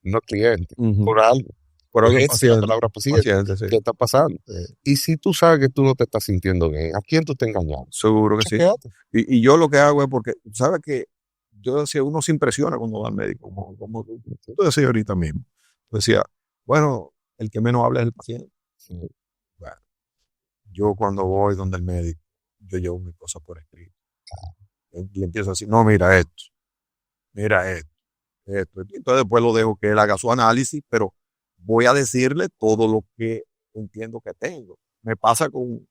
[SPEAKER 2] no cliente, por algo.
[SPEAKER 1] Por algo
[SPEAKER 2] la palabra paciente,
[SPEAKER 1] sí.
[SPEAKER 2] ¿Qué está pasando? Sí. Y si tú sabes que tú no te estás sintiendo bien, ¿a quién tú te engañas?
[SPEAKER 1] Seguro que
[SPEAKER 2] Chequéate.
[SPEAKER 1] Sí. Y yo lo que hago es porque, ¿sabes que yo decía, uno se impresiona cuando va al médico, como tú decías ahorita mismo. Yo decía, bueno, el que menos habla es el paciente. Sí. Bueno, yo cuando voy donde el médico, yo llevo mis cosas por escrito. Y empiezo a decir, no, mira esto. Entonces después lo dejo que él haga su análisis, pero voy a decirle todo lo que entiendo que tengo. Me pasa tú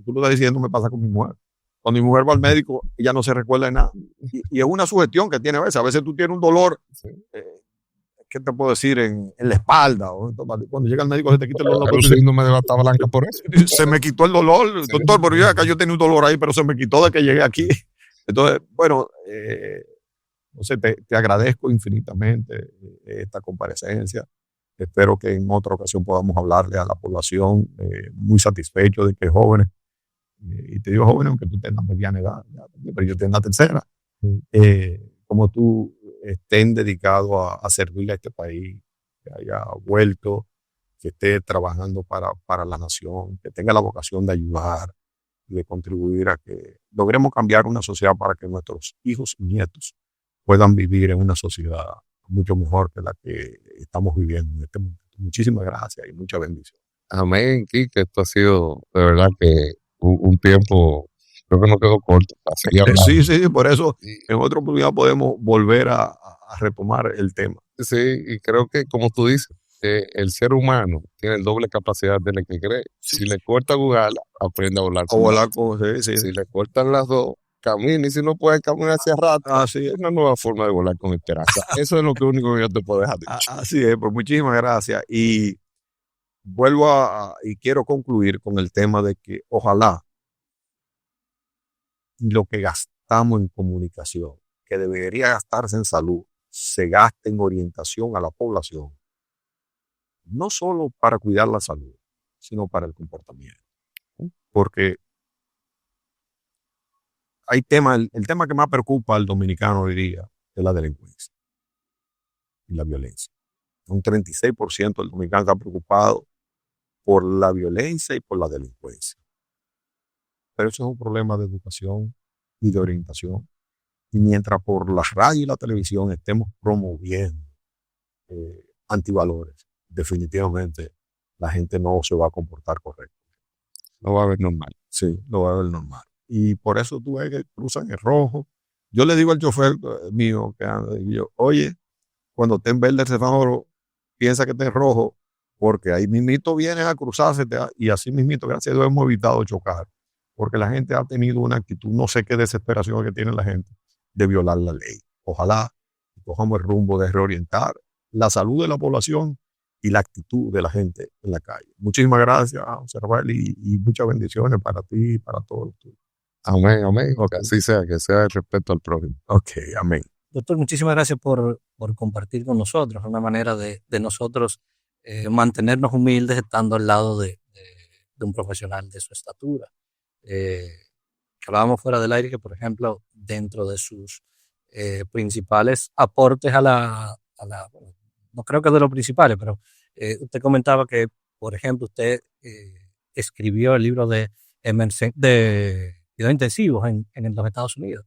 [SPEAKER 1] lo estás diciendo, me pasa con mi mujer. Cuando mi mujer va al médico, ella no se recuerda de nada. Y es una sugestión que tiene a veces. A veces tú tienes un dolor ¿qué te puedo decir? En la espalda. Cuando llega el médico se te quita el dolor.
[SPEAKER 2] Un síndrome de bata blanca por eso.
[SPEAKER 1] Se me quitó el dolor,
[SPEAKER 2] Sí.
[SPEAKER 1] doctor, pero yo acá yo tenía un dolor ahí, pero se me quitó de que llegué aquí. Entonces, bueno, entonces te agradezco infinitamente esta comparecencia. Espero que en otra ocasión podamos hablarle a la población, muy satisfecho de que jóvenes, y te digo jóvenes aunque tú tengas mediana edad, pero yo tengo la tercera, como tú estén dedicados a servirle a este país, que haya vuelto, que esté trabajando para la nación, que tenga la vocación de ayudar y de contribuir a que logremos cambiar una sociedad para que nuestros hijos y nietos puedan vivir en una sociedad mucho mejor que la que estamos viviendo en este momento. Muchísimas gracias y mucha bendición.
[SPEAKER 2] Amén, Quique. Esto ha sido de verdad que un tiempo, creo que no quedó corto para seguir hablando.
[SPEAKER 1] Sí, por eso en otra oportunidad podemos volver a retomar el tema.
[SPEAKER 2] Sí, y creo que como tú dices, el ser humano tiene el doble capacidad de la que cree.
[SPEAKER 1] Sí.
[SPEAKER 2] Si le corta Google, aprende a volar.
[SPEAKER 1] O volar con, sí.
[SPEAKER 2] Si le cortan las dos, camina, y si no puede caminar hacia rato,
[SPEAKER 1] Así
[SPEAKER 2] es
[SPEAKER 1] es.
[SPEAKER 2] una nueva forma de volar con esperanza. Eso es lo único que yo te puedo dejar dicho.
[SPEAKER 1] Así es, pues muchísimas gracias. Y vuelvo y quiero concluir con el tema de que ojalá lo que gastamos en comunicación, que debería gastarse en salud, se gaste en orientación a la población, no solo para cuidar la salud, sino para el comportamiento. Porque hay temas, el tema que más preocupa al dominicano hoy día es la delincuencia y la violencia. Un 36% del dominicano está preocupado por la violencia y por la delincuencia. Pero eso es un problema de educación y de orientación. Y mientras por la radio y la televisión estemos promoviendo antivalores, definitivamente la gente no se va a comportar correcto.
[SPEAKER 2] No va a ver normal.
[SPEAKER 1] Sí, lo va a ver normal. Y por eso tú ves que cruzan el rojo. Yo le digo al chofer mío que anda, oye, cuando esté en verde el semáforo, piensa que está en rojo, porque ahí mismito vienen a cruzarse y así mismito, gracias a Dios, hemos evitado chocar, porque la gente ha tenido una actitud, no sé qué desesperación que tiene la gente, de violar la ley. Ojalá cojamos el rumbo de reorientar la salud de la población y la actitud de la gente en la calle. Muchísimas gracias, José Rafael, y muchas bendiciones para ti y para todos.
[SPEAKER 2] Amén, amén.
[SPEAKER 1] Okay.
[SPEAKER 2] Así sea, que sea el respeto al prójimo.
[SPEAKER 1] Ok, amén.
[SPEAKER 3] Doctor, muchísimas gracias por compartir con nosotros una manera de nosotros mantenernos humildes estando al lado de un profesional de su estatura. Hablábamos fuera del aire que, por ejemplo, dentro de sus principales aportes a la, no creo que de los principales, pero usted comentaba que, por ejemplo, usted escribió el libro de cuidados intensivos en los Estados Unidos.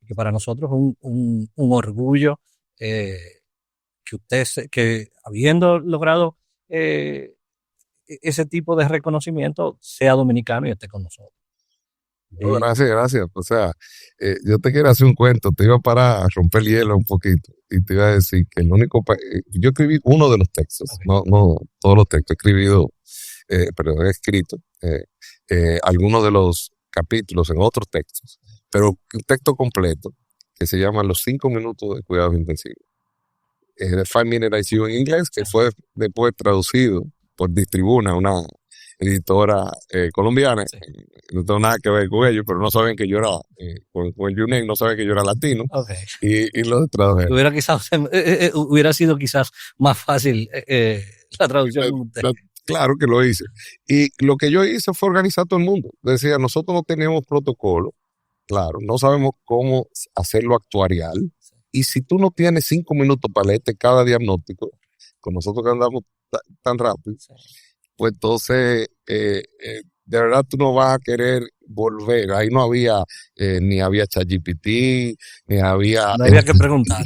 [SPEAKER 3] Que para nosotros es un orgullo que usted, que habiendo logrado ese tipo de reconocimiento, sea dominicano y esté con nosotros.
[SPEAKER 2] No, gracias. O sea, yo te quiero hacer un cuento, te iba a parar a romper el hielo un poquito y te iba a decir que el único yo escribí uno de los textos, okay. no todos los textos, he escribido, pero he escrito algunos de los capítulos en otros textos, pero un texto completo que se llama Los 5 minutos de cuidados intensivos. The 5 Minute ICU en inglés, que fue después traducido por Distribuna, una editora colombiana. Sí. No tengo nada que ver con ellos, pero no saben que yo era, con el UNED, no saben que yo era latino.
[SPEAKER 3] Okay.
[SPEAKER 2] Y lo tradujeron.
[SPEAKER 3] Hubiera sido quizás más fácil la traducción con usted.
[SPEAKER 2] Claro que lo hice. Y lo que yo hice fue organizar todo el mundo. Decía, nosotros no tenemos protocolo, claro, no sabemos cómo hacerlo actuarial. Y si tú no tienes 5 minutos para leerte cada diagnóstico, con nosotros que andamos tan rápido, pues entonces, de verdad tú no vas a querer volver. Ahí no había, ni había ChatGPT, ni había...
[SPEAKER 3] No había que preguntar.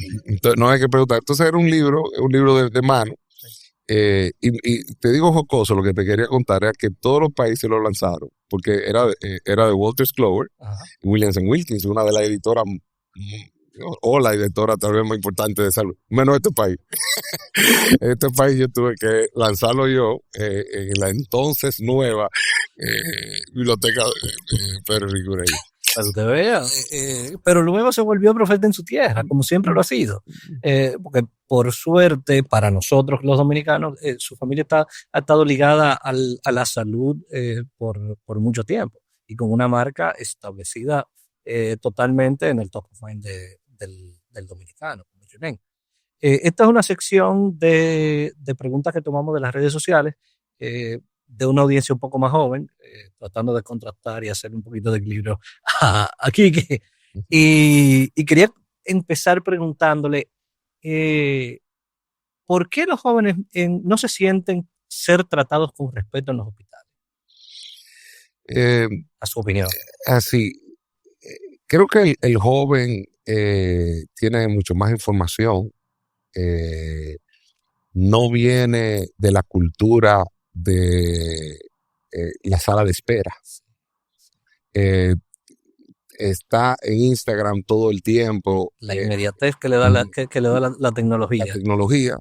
[SPEAKER 2] No había que preguntar. Entonces era un libro de mano. Y te digo jocoso, lo que te quería contar era que todos los países lo lanzaron, porque era de Wolters Kluwer, Williams & Wilkins, una de las editoras, o la editora tal vez más importante de salud, menos este país. Este país yo tuve que lanzarlo yo en la entonces nueva biblioteca Pedro Ricurey.
[SPEAKER 3] Para que usted vea. Pero luego se volvió profeta en su tierra, como siempre lo ha sido. Porque por suerte, para nosotros los dominicanos, su familia ha estado ligada a la salud por mucho tiempo y con una marca establecida totalmente en el top of mind del dominicano, como Junen. Esta es una sección de preguntas que tomamos de las redes sociales, de una audiencia un poco más joven, tratando de contrastar y hacer un poquito de equilibrio aquí. Y quería empezar preguntándole, ¿por qué los jóvenes no se sienten ser tratados con respeto en los hospitales? A su opinión.
[SPEAKER 2] Así, creo que el joven tiene mucho más información. No viene de la cultura de la sala de espera. Está en Instagram todo el tiempo.
[SPEAKER 3] La inmediatez que le da la tecnología.
[SPEAKER 2] La tecnología.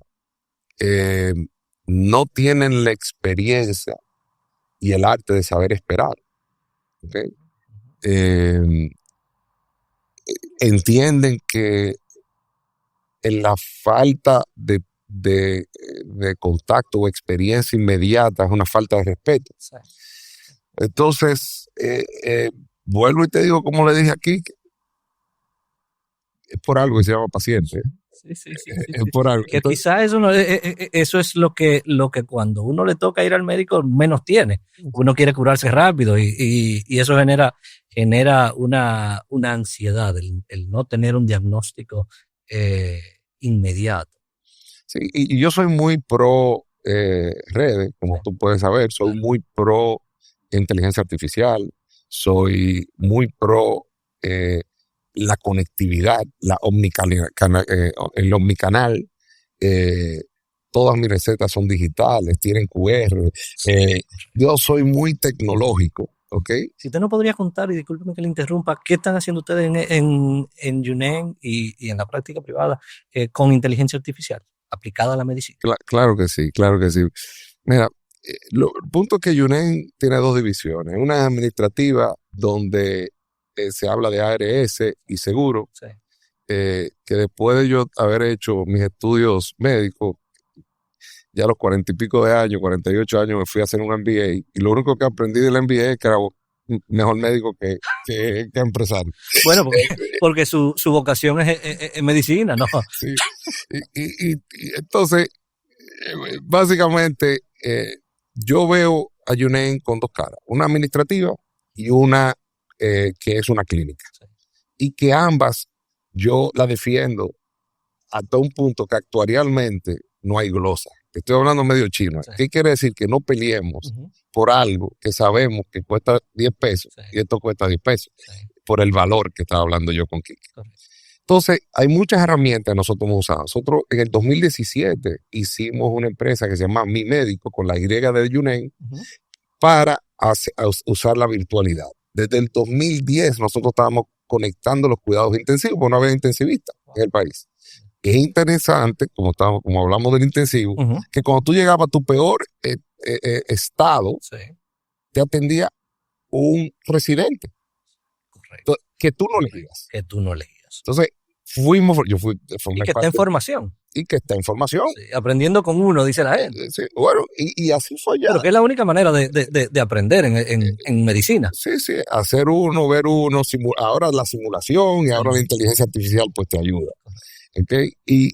[SPEAKER 2] No tienen la experiencia y el arte de saber esperar. ¿Okay? Entienden que en la falta de contacto o experiencia inmediata es una falta de respeto. Sí. Entonces, vuelvo y te digo, como le dije aquí, es por algo que se llama paciente.
[SPEAKER 3] Sí,
[SPEAKER 2] es por algo.
[SPEAKER 3] Que quizás eso es lo que cuando uno le toca ir al médico menos tiene. Uno quiere curarse rápido y eso genera una ansiedad, el no tener un diagnóstico inmediato.
[SPEAKER 2] Sí, y yo soy muy pro redes, como tú puedes saber, soy muy pro inteligencia artificial, soy muy pro la conectividad, el omnicanal. Todas mis recetas son digitales, tienen QR. Yo soy muy tecnológico, ¿ok?
[SPEAKER 3] Si usted no podría contar, y discúlpeme que le interrumpa, ¿qué están haciendo ustedes en Junen y en la práctica privada con inteligencia artificial aplicada a la medicina?
[SPEAKER 2] Claro que sí, claro que sí. Mira, el punto es que Junen tiene dos divisiones. Una administrativa donde se habla de ARS y seguro, sí. Que después de yo haber hecho mis estudios médicos, ya a los 40 y pico de años, 48 años, me fui a hacer un MBA y lo único que aprendí del MBA es que era mejor médico que empresario.
[SPEAKER 3] Bueno, porque su vocación es medicina, ¿no?
[SPEAKER 2] Sí. Y entonces, básicamente, yo veo a Junen con dos caras, una administrativa y una que es una clínica. Sí. Y que ambas yo la defiendo hasta un punto que actuarialmente no hay glosa. Estoy hablando medio chino. Sí. ¿Qué quiere decir? Que no peleemos por algo que sabemos que cuesta 10 pesos y esto cuesta 10 pesos por el valor que estaba hablando yo con Kike. Entonces, hay muchas herramientas que nosotros hemos usado. Nosotros en el 2017 hicimos una empresa que se llama Mi Médico con la Y de Junen para usar la virtualidad. Desde el 2010 nosotros estábamos conectando los cuidados intensivos, porque no había intensivistas en el país. Es interesante, como hablamos del intensivo, que cuando tú llegabas a tu peor estado, te atendía un residente.
[SPEAKER 3] Correcto.
[SPEAKER 2] Que tú no elegías. Entonces, yo fui
[SPEAKER 3] y que está en formación.
[SPEAKER 2] Y que está en formación.
[SPEAKER 3] Sí, aprendiendo con uno, dice la gente.
[SPEAKER 2] Sí, bueno, y así fue ya.
[SPEAKER 3] Pero que es la única manera de aprender en medicina.
[SPEAKER 2] Sí, hacer uno, ver uno, ahora la simulación y ahora la inteligencia artificial pues te ayuda. ¿Okay? Y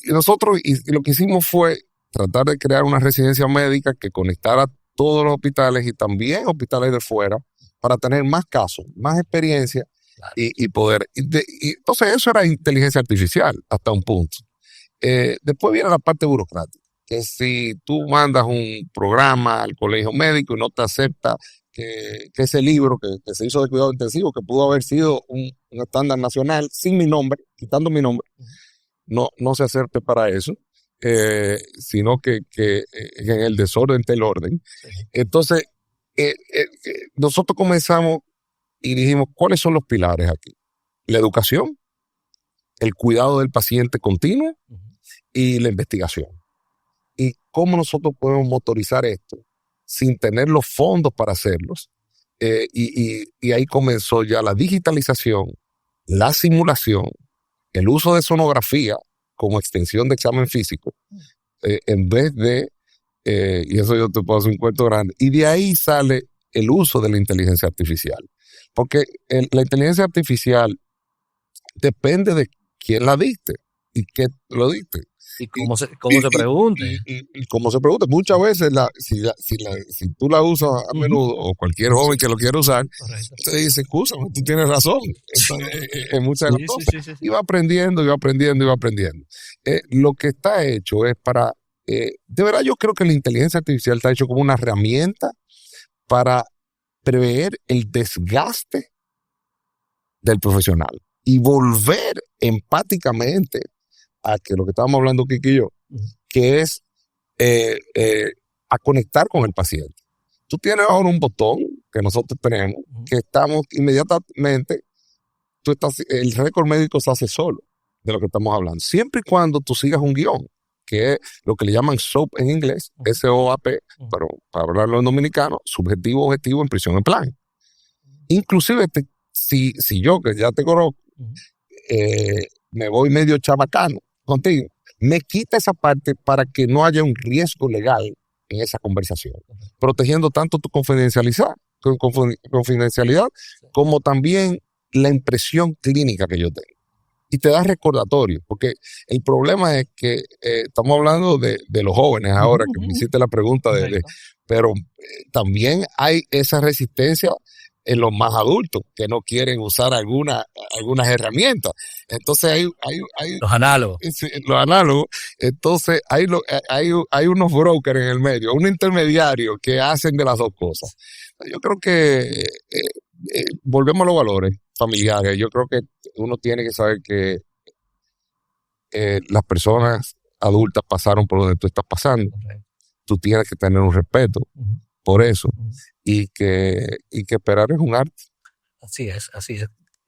[SPEAKER 2] nosotros lo que hicimos fue tratar de crear una residencia médica que conectara todos los hospitales y también hospitales de fuera para tener más casos, más experiencia. Claro. Y poder. Entonces eso era inteligencia artificial hasta un punto. Después viene la parte burocrática, que si tú mandas un programa al colegio médico y no te acepta que ese libro que se hizo de cuidado intensivo, que pudo haber sido un estándar nacional sin mi nombre, quitando mi nombre, no se acepte para eso, sino que en el desorden está el orden. Entonces, nosotros comenzamos y dijimos, ¿cuáles son los pilares aquí? La educación, el cuidado del paciente continuo y la investigación. ¿Y cómo nosotros podemos motorizar esto sin tener los fondos para hacerlos y ahí comenzó ya la digitalización, la simulación, el uso de sonografía como extensión de examen físico, en vez de, y eso yo te puedo hacer un cuento grande, y de ahí sale el uso de la inteligencia artificial. Porque la inteligencia artificial depende de quién la dicte y qué lo dicte.
[SPEAKER 3] Y cómo se pregunte.
[SPEAKER 2] Y cómo se pregunte. Muchas veces, si tú la usas a menudo, o cualquier joven que lo quiera usar, te dice, escúchame, tú tienes razón. En muchas de las cosas. Sí. Y va aprendiendo, y va aprendiendo, y va aprendiendo. Lo que está hecho es para... de verdad, yo creo que la inteligencia artificial está hecho como una herramienta para prever el desgaste del profesional y volver empáticamente a que lo que estábamos hablando Kiki y yo, que es a conectar con el paciente. Tú tienes ahora un botón que nosotros tenemos, que estamos inmediatamente, el récord médico se hace solo de lo que estamos hablando, siempre y cuando tú sigas un guión, que es lo que le llaman SOAP en inglés, SOAP, pero para hablarlo en dominicano, subjetivo, objetivo, impresión en plan. Inclusive, si yo, que ya te conozco, me voy medio chabacano contigo, me quita esa parte para que no haya un riesgo legal en esa conversación, protegiendo tanto tu confidencialidad como también la impresión clínica que yo tengo. Y te da recordatorio, porque el problema es que estamos hablando de los jóvenes ahora, que me hiciste la pregunta pero también hay esa resistencia en los más adultos que no quieren usar algunas herramientas. Entonces hay
[SPEAKER 3] los análogos.
[SPEAKER 2] Los análogos. Entonces hay unos brokers en el medio, un intermediario que hacen de las dos cosas. Yo creo que volvemos a los valores familiares. Yo creo que uno tiene que saber que las personas adultas pasaron por donde tú estás pasando. Tú tienes que tener un respeto por eso. Y que esperar es un arte.
[SPEAKER 3] Así es.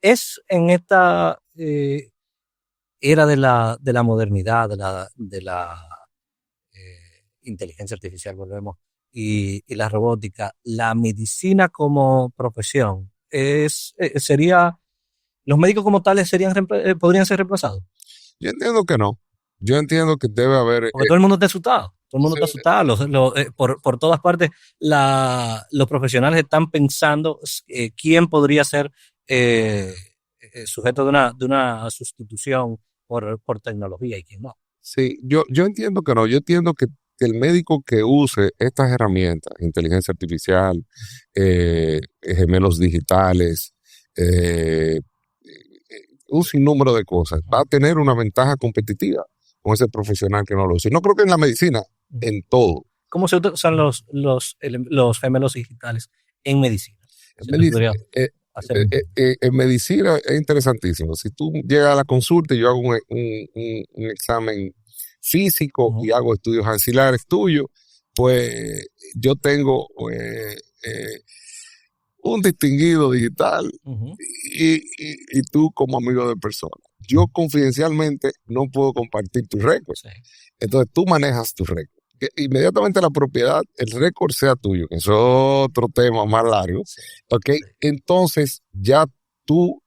[SPEAKER 3] Es en esta era de la modernidad, de la inteligencia artificial, volvemos, y la robótica, la medicina como profesión, sería, los médicos como tales podrían ser reemplazados.
[SPEAKER 2] Yo entiendo que no. Yo entiendo que debe haber...
[SPEAKER 3] Porque todo el mundo está asustado. Todo el mundo está asustado. Por todas partes, los profesionales están pensando quién podría ser sujeto de una sustitución por tecnología y quién no.
[SPEAKER 2] Sí, yo entiendo que no. Yo entiendo que el médico que use estas herramientas, inteligencia artificial, gemelos digitales, un sinnúmero de cosas, va a tener una ventaja competitiva con ese profesional que no lo usa. Y no creo que en la medicina, en todo.
[SPEAKER 3] ¿Cómo se usan los gemelos digitales en medicina?
[SPEAKER 2] En medicina es interesantísimo. Si tú llegas a la consulta y yo hago un examen físico y hago estudios ancilares tuyos, pues yo tengo un distinguido digital y tú como amigo de persona. Yo confidencialmente no puedo compartir tus récords. Sí. Entonces tú manejas tus récords. Que inmediatamente la propiedad, el récord sea tuyo, que es otro tema más largo. Sí. ¿Okay? Sí. Entonces ya tú,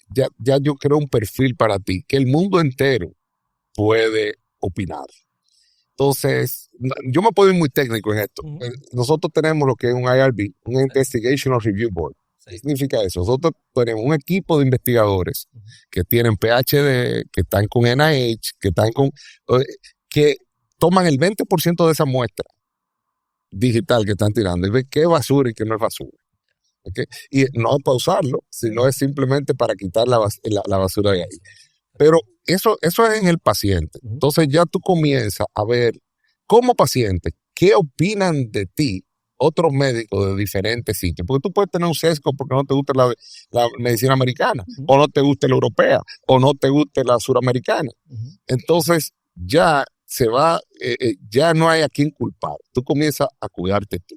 [SPEAKER 2] ya yo creo un perfil para ti, que el mundo entero puede opinar. Entonces, yo me puedo ir muy técnico en esto. Nosotros tenemos lo que es un IRB, un Investigational Review Board. ¿Qué significa eso? Nosotros tenemos un equipo de investigadores que tienen PhD, que están con NIH, que toman el 20% de esa muestra digital que están tirando y ven qué es basura y qué no es basura. ¿Okay? Y no es para usarlo, sino es simplemente para quitar la basura de ahí. Pero eso es en el paciente. Entonces ya tú comienzas a ver como paciente qué opinan de ti otros médicos de diferentes sitios. Porque tú puedes tener un sesgo porque no te gusta la medicina americana, o no te gusta la europea, o no te gusta la suramericana. Entonces ya se va, ya no hay a quién culpar. Tú comienzas a cuidarte tú.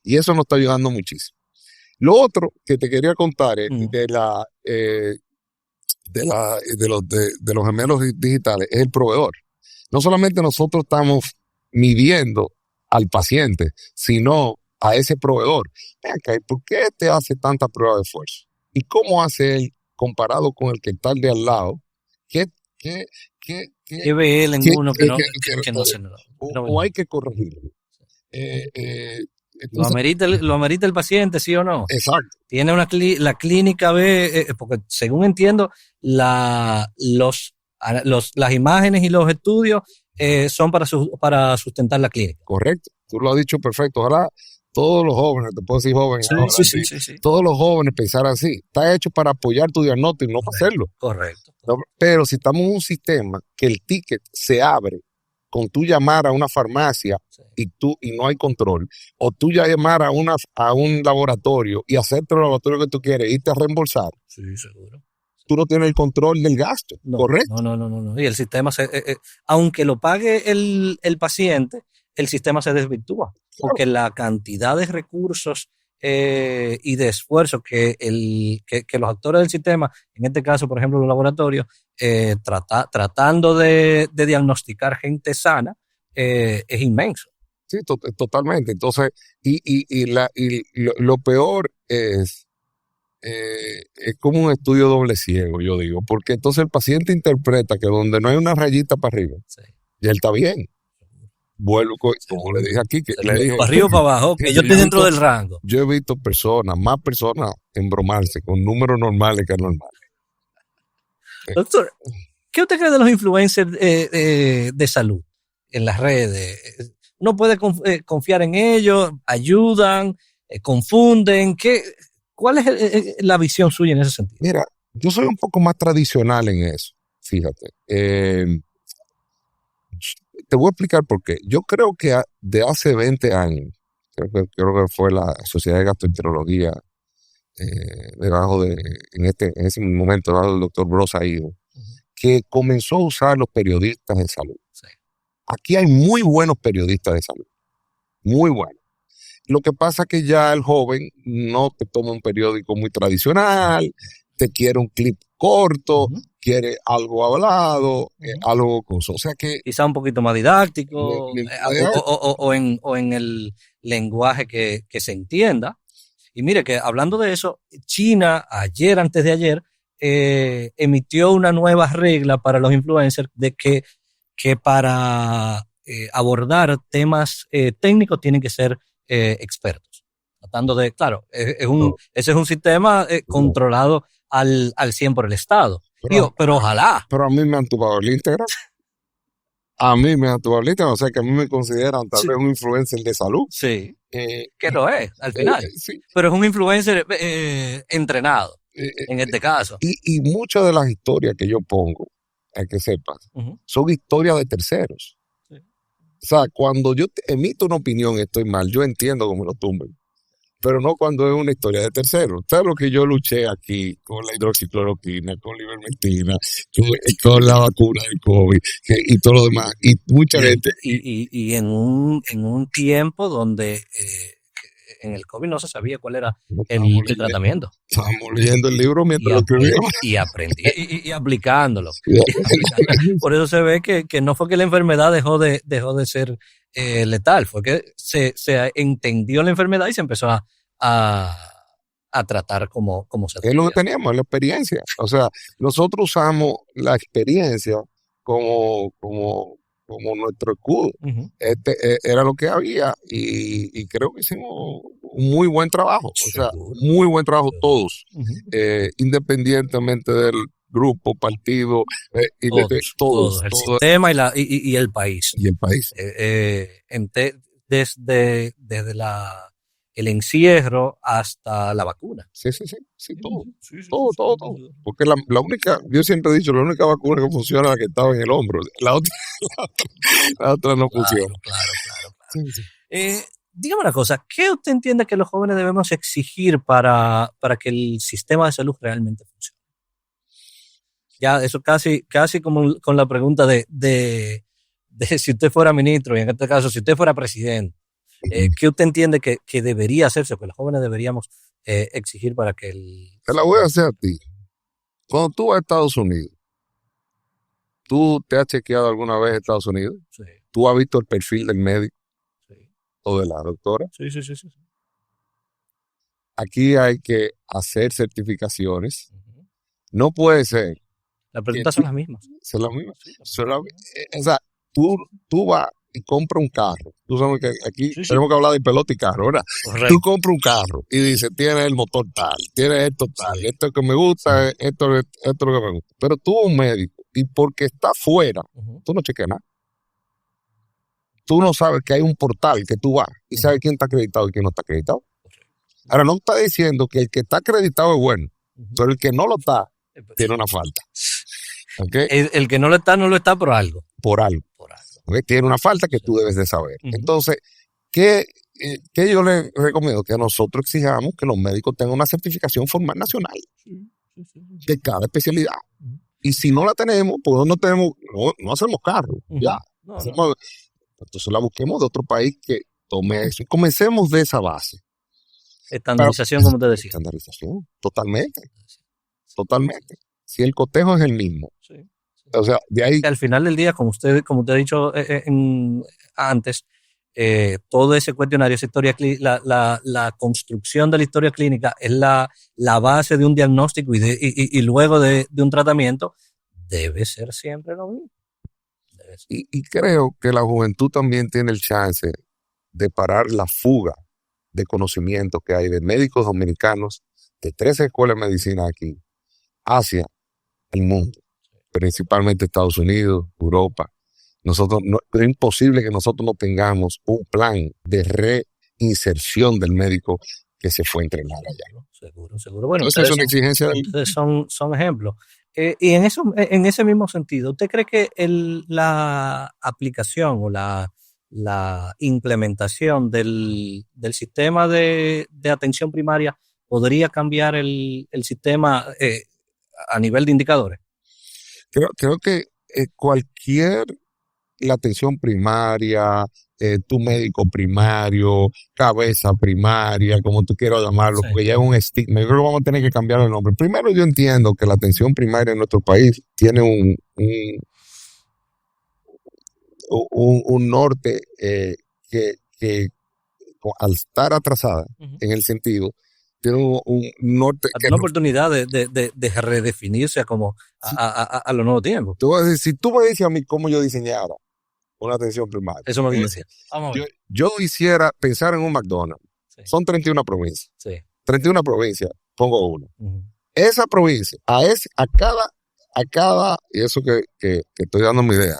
[SPEAKER 2] Y eso nos está ayudando muchísimo. Lo otro que te quería contar es de los gemelos digitales es el proveedor. No solamente nosotros estamos midiendo al paciente, sino a ese proveedor. Ven acá, ¿y por qué este hace tanta prueba de esfuerzo? ¿Y cómo hace él comparado con el que está al de al lado? ¿Qué, qué, qué, qué,
[SPEAKER 3] ¿Qué ve él en
[SPEAKER 2] qué-
[SPEAKER 3] uno
[SPEAKER 2] qué- qué-
[SPEAKER 3] que no se nos
[SPEAKER 2] o hay que corregirlo?
[SPEAKER 3] lo
[SPEAKER 2] Entonces,
[SPEAKER 3] amerita, lo amerita el paciente, sí o no?
[SPEAKER 2] exacto,
[SPEAKER 3] Tiene la clínica ve, porque según entiendo, las imágenes y los estudios son para sustentar la clínica.
[SPEAKER 2] correcto. Tú lo has dicho perfecto. Ojalá todos los jóvenes, te puedo decir jóvenes ahora,
[SPEAKER 3] Sí.
[SPEAKER 2] todos los jóvenes pensaran así. Está hecho para apoyar tu diagnóstico y no para hacerlo.
[SPEAKER 3] Correcto.
[SPEAKER 2] No, pero si estamos en un sistema que el ticket se abre con tú llamar a una farmacia
[SPEAKER 3] Sí.
[SPEAKER 2] y no hay control, o tú ya llamar a un laboratorio y hacerte el laboratorio que tú quieres, irte a reembolsar,
[SPEAKER 3] Sí, seguro.
[SPEAKER 2] tú no tienes el control del gasto, ¿correcto?
[SPEAKER 3] No. Y el sistema, aunque lo pague el paciente, el sistema se desvirtúa, porque la cantidad de recursos y de esfuerzo que los actores del sistema, en este caso, por ejemplo, los laboratorios, tratando de diagnosticar gente sana, es inmenso.
[SPEAKER 2] Sí, totalmente. Entonces, lo peor es como un estudio doble ciego, yo digo, porque entonces el paciente interpreta que donde no hay una rayita para arriba,
[SPEAKER 3] Sí.
[SPEAKER 2] ya él está bien. Vuelvo, como le dije aquí, que le dije,
[SPEAKER 3] Para arriba o para abajo, que yo estoy dentro del rango.
[SPEAKER 2] yo he visto más personas embromarse con números normales que anormales.
[SPEAKER 3] Doctor, ¿qué usted cree de los influencers de salud en las redes? ¿Uno puede confiar en ellos? ¿Ayudan? ¿Confunden? ¿Cuál es la visión suya en ese sentido?
[SPEAKER 2] Mira, yo soy un poco más tradicional en eso, fíjate. Te voy a explicar por qué. Yo creo que de hace 20 años, creo que fue la Sociedad de Gastroenterología, en ese momento, debajo del doctor Brosaído, que comenzó a usar los periodistas de salud.
[SPEAKER 3] Sí.
[SPEAKER 2] Aquí hay muy buenos periodistas de salud, muy buenos. Lo que pasa es que ya el joven no te toma un periódico muy tradicional, te quiere un clip corto, quiere algo hablado, algo cosa. O sea que
[SPEAKER 3] quizá un poquito más didáctico o en el lenguaje que se entienda. Y mire que hablando de eso, China antes de ayer, emitió una nueva regla para los influencers de que para abordar temas técnicos tienen que ser expertos. Tratando de, claro, ese es un sistema controlado al 100 por el Estado. Pero ojalá.
[SPEAKER 2] Pero a mí me han tumbado el Instagram. A mí me han tumbado el Instagram. O sea que a mí me consideran tal vez un influencer de salud.
[SPEAKER 3] Sí. Que lo es, al final.
[SPEAKER 2] Sí.
[SPEAKER 3] Pero es un influencer entrenado, en este caso.
[SPEAKER 2] Y muchas de las historias que yo pongo, hay que sepas, son historias de terceros. Sí. O sea, cuando yo emito una opinión y estoy mal, yo entiendo cómo lo tumben. Pero no cuando es una historia de terceros. ¿Sabes lo que yo luché aquí con la hidroxicloroquina, con la ivermectina, con la vacuna del COVID y todo lo demás? Y mucha gente...
[SPEAKER 3] Y en un tiempo donde en el COVID no se sabía cuál era el tratamiento.
[SPEAKER 2] Estábamos leyendo el libro mientras lo escribíamos.
[SPEAKER 3] Y aprendí, y aplicándolo. Por eso se ve que no fue que la enfermedad dejó de ser letal, fue que se entendió la enfermedad y se empezó a tratar como se
[SPEAKER 2] es lo que teníamos, la experiencia. O sea, nosotros usamos la experiencia como nuestro escudo. Era lo que había y creo que hicimos un muy buen trabajo. O sea, muy buen trabajo todos, independientemente del grupo, partido, todos.
[SPEAKER 3] El sistema y el país.
[SPEAKER 2] Y el país.
[SPEAKER 3] Desde el encierro hasta la vacuna.
[SPEAKER 2] Sí, todo. Porque la única, yo siempre he dicho, la única vacuna que funciona es la que estaba en el hombro. La otra no funciona.
[SPEAKER 3] Claro. Dígame una cosa, ¿qué usted entiende que los jóvenes debemos exigir para que el sistema de salud realmente funcione? Ya, eso casi como con la pregunta de si usted fuera ministro, y en este caso, si usted fuera presidente, ¿qué usted entiende que debería hacerse, que los jóvenes deberíamos exigir para que
[SPEAKER 2] Te la voy a hacer a ti. Cuando tú vas a Estados Unidos, ¿tú te has chequeado alguna vez en Estados Unidos?
[SPEAKER 3] Sí.
[SPEAKER 2] ¿Tú has visto el perfil del médico?
[SPEAKER 3] Sí.
[SPEAKER 2] ¿O de la doctora?
[SPEAKER 3] Sí.
[SPEAKER 2] aquí hay que hacer certificaciones. No puede ser.
[SPEAKER 3] Las preguntas son las mismas.
[SPEAKER 2] Son las mismas. O sea, tú vas y compras un carro. Tú sabes que aquí tenemos que hablar de pelota y carro, ¿verdad?
[SPEAKER 3] Correcto.
[SPEAKER 2] Tú compras un carro y dices, tiene el motor tal, tiene esto tal, esto que me gusta, esto es lo que me gusta. Pero tú un médico, y porque está fuera, tú no chequeas nada. Tú no sabes que hay un portal que tú vas y sabes quién está acreditado y quién no está acreditado. Ahora, no está diciendo que el que está acreditado es bueno, pero el que no lo está tiene una falta. ¿Okay?
[SPEAKER 3] El que no lo está por algo.
[SPEAKER 2] Por algo. ¿Okay? Tiene una falta que tú debes de saber. Entonces, ¿qué yo le recomiendo? Que nosotros exijamos que los médicos tengan una certificación formal nacional de cada especialidad. Y si no la tenemos, pues no hacemos carro. Ya. Entonces la busquemos de otro país que tome eso. Y comencemos de esa base.
[SPEAKER 3] Estandarización, como te decía.
[SPEAKER 2] Estandarización, totalmente. Si el cotejo es el mismo. O sea, de ahí.
[SPEAKER 3] Al final del día, como usted ha dicho antes, todo ese cuestionario, esa historia, la construcción de la historia clínica es la base de un diagnóstico y luego de un tratamiento, debe ser siempre lo mismo.
[SPEAKER 2] Y creo que la juventud también tiene el chance de parar la fuga de conocimiento que hay de médicos dominicanos de 13 escuelas de medicina aquí hacia el mundo, principalmente Estados Unidos, Europa. Es imposible que nosotros no tengamos un plan de reinserción del médico que se fue a entrenar allá.
[SPEAKER 3] Seguro. Bueno,
[SPEAKER 2] esa es una exigencia.
[SPEAKER 3] Son ejemplos. Y en ese mismo sentido, ¿usted cree que la aplicación o la implementación del sistema de atención primaria podría cambiar el sistema a nivel de indicadores?
[SPEAKER 2] Creo que la atención primaria, tu médico primario, cabeza primaria, como tú quieras llamarlo, porque ya es un estigma. Yo creo que vamos a tener que cambiar el nombre. Primero, yo entiendo que la atención primaria en nuestro país tiene un norte que al estar atrasada en el sentido, tiene un norte
[SPEAKER 3] que una oportunidad de redefinirse a los nuevos tiempos.
[SPEAKER 2] Si tú me dices a mí cómo yo diseñara una atención primaria,
[SPEAKER 3] eso me decía.
[SPEAKER 2] Yo hiciera pensar en un McDonald's. Son 31 provincias. 31 provincias, pongo una. Esa provincia, a cada, y eso que estoy dando mi idea,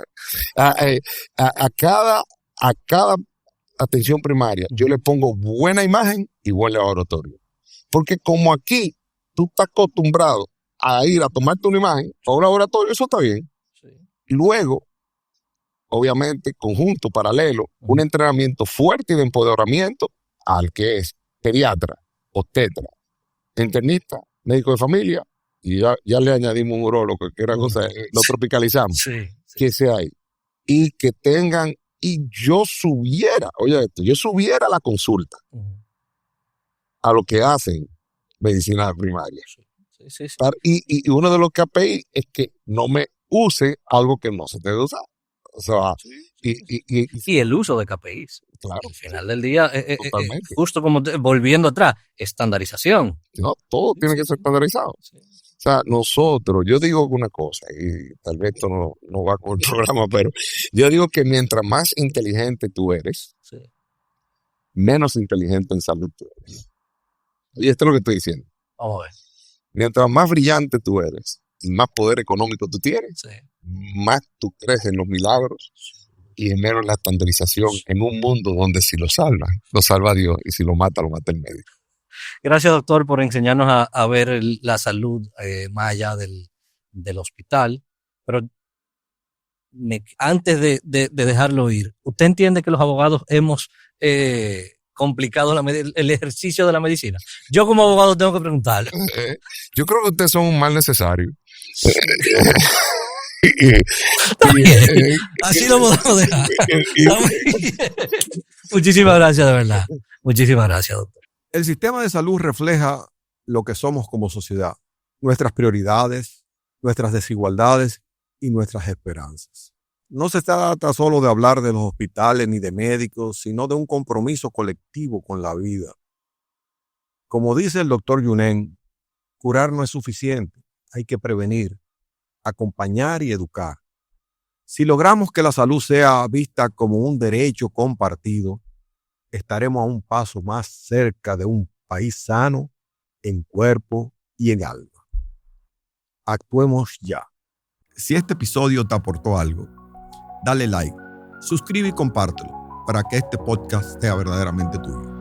[SPEAKER 2] a cada atención primaria, yo le pongo buena imagen y buen laboratorio. Porque como aquí tú estás acostumbrado a ir a tomarte una imagen a un laboratorio, eso está bien. Luego, obviamente, conjunto, paralelo, un entrenamiento fuerte y de empoderamiento al que es pediatra, obstetra, internista, médico de familia, y ya le añadimos un urólogo, que era cosa, lo tropicalizamos, que sea ahí. Y que tengan, y yo subiera la consulta a lo que hacen medicina primaria. Y uno de los KPI es que no me use algo que no se debe usar. O sea,
[SPEAKER 3] y el uso de KPIs.
[SPEAKER 2] Claro.
[SPEAKER 3] Al final del día, justo como volviendo atrás, estandarización.
[SPEAKER 2] No, todo tiene que ser estandarizado. O sea, yo digo una cosa, y tal vez esto no va con el programa, pero yo digo que mientras más inteligente tú eres, menos inteligente en salud tú eres. Y esto es lo que estoy diciendo.
[SPEAKER 3] Vamos a ver.
[SPEAKER 2] Mientras más brillante tú eres, más poder económico tú tienes, más tú crees en los milagros y menos en la estandarización en un mundo donde si lo salva Dios, y si lo mata el médico.
[SPEAKER 3] Gracias, doctor, por enseñarnos a ver la salud más allá del hospital. Pero antes de dejarlo ir, ¿usted entiende que los abogados hemos complicado el ejercicio de la medicina? Yo como abogado tengo que preguntarle.
[SPEAKER 2] Yo creo que ustedes son un mal necesario.
[SPEAKER 3] Así lo podemos dejar. Muchísimas gracias, de verdad. Muchísimas gracias, doctor.
[SPEAKER 1] El sistema de salud refleja lo que somos como sociedad, nuestras prioridades, nuestras desigualdades y nuestras esperanzas. No se trata solo de hablar de los hospitales ni de médicos, sino de un compromiso colectivo con la vida. Como dice el doctor Yunen, curar no es suficiente, hay que prevenir, acompañar y educar. Si logramos que la salud sea vista como un derecho compartido, estaremos a un paso más cerca de un país sano en cuerpo y en alma. Actuemos ya. Si este episodio te aportó algo, dale like, suscribe y compártelo para que este podcast sea verdaderamente tuyo.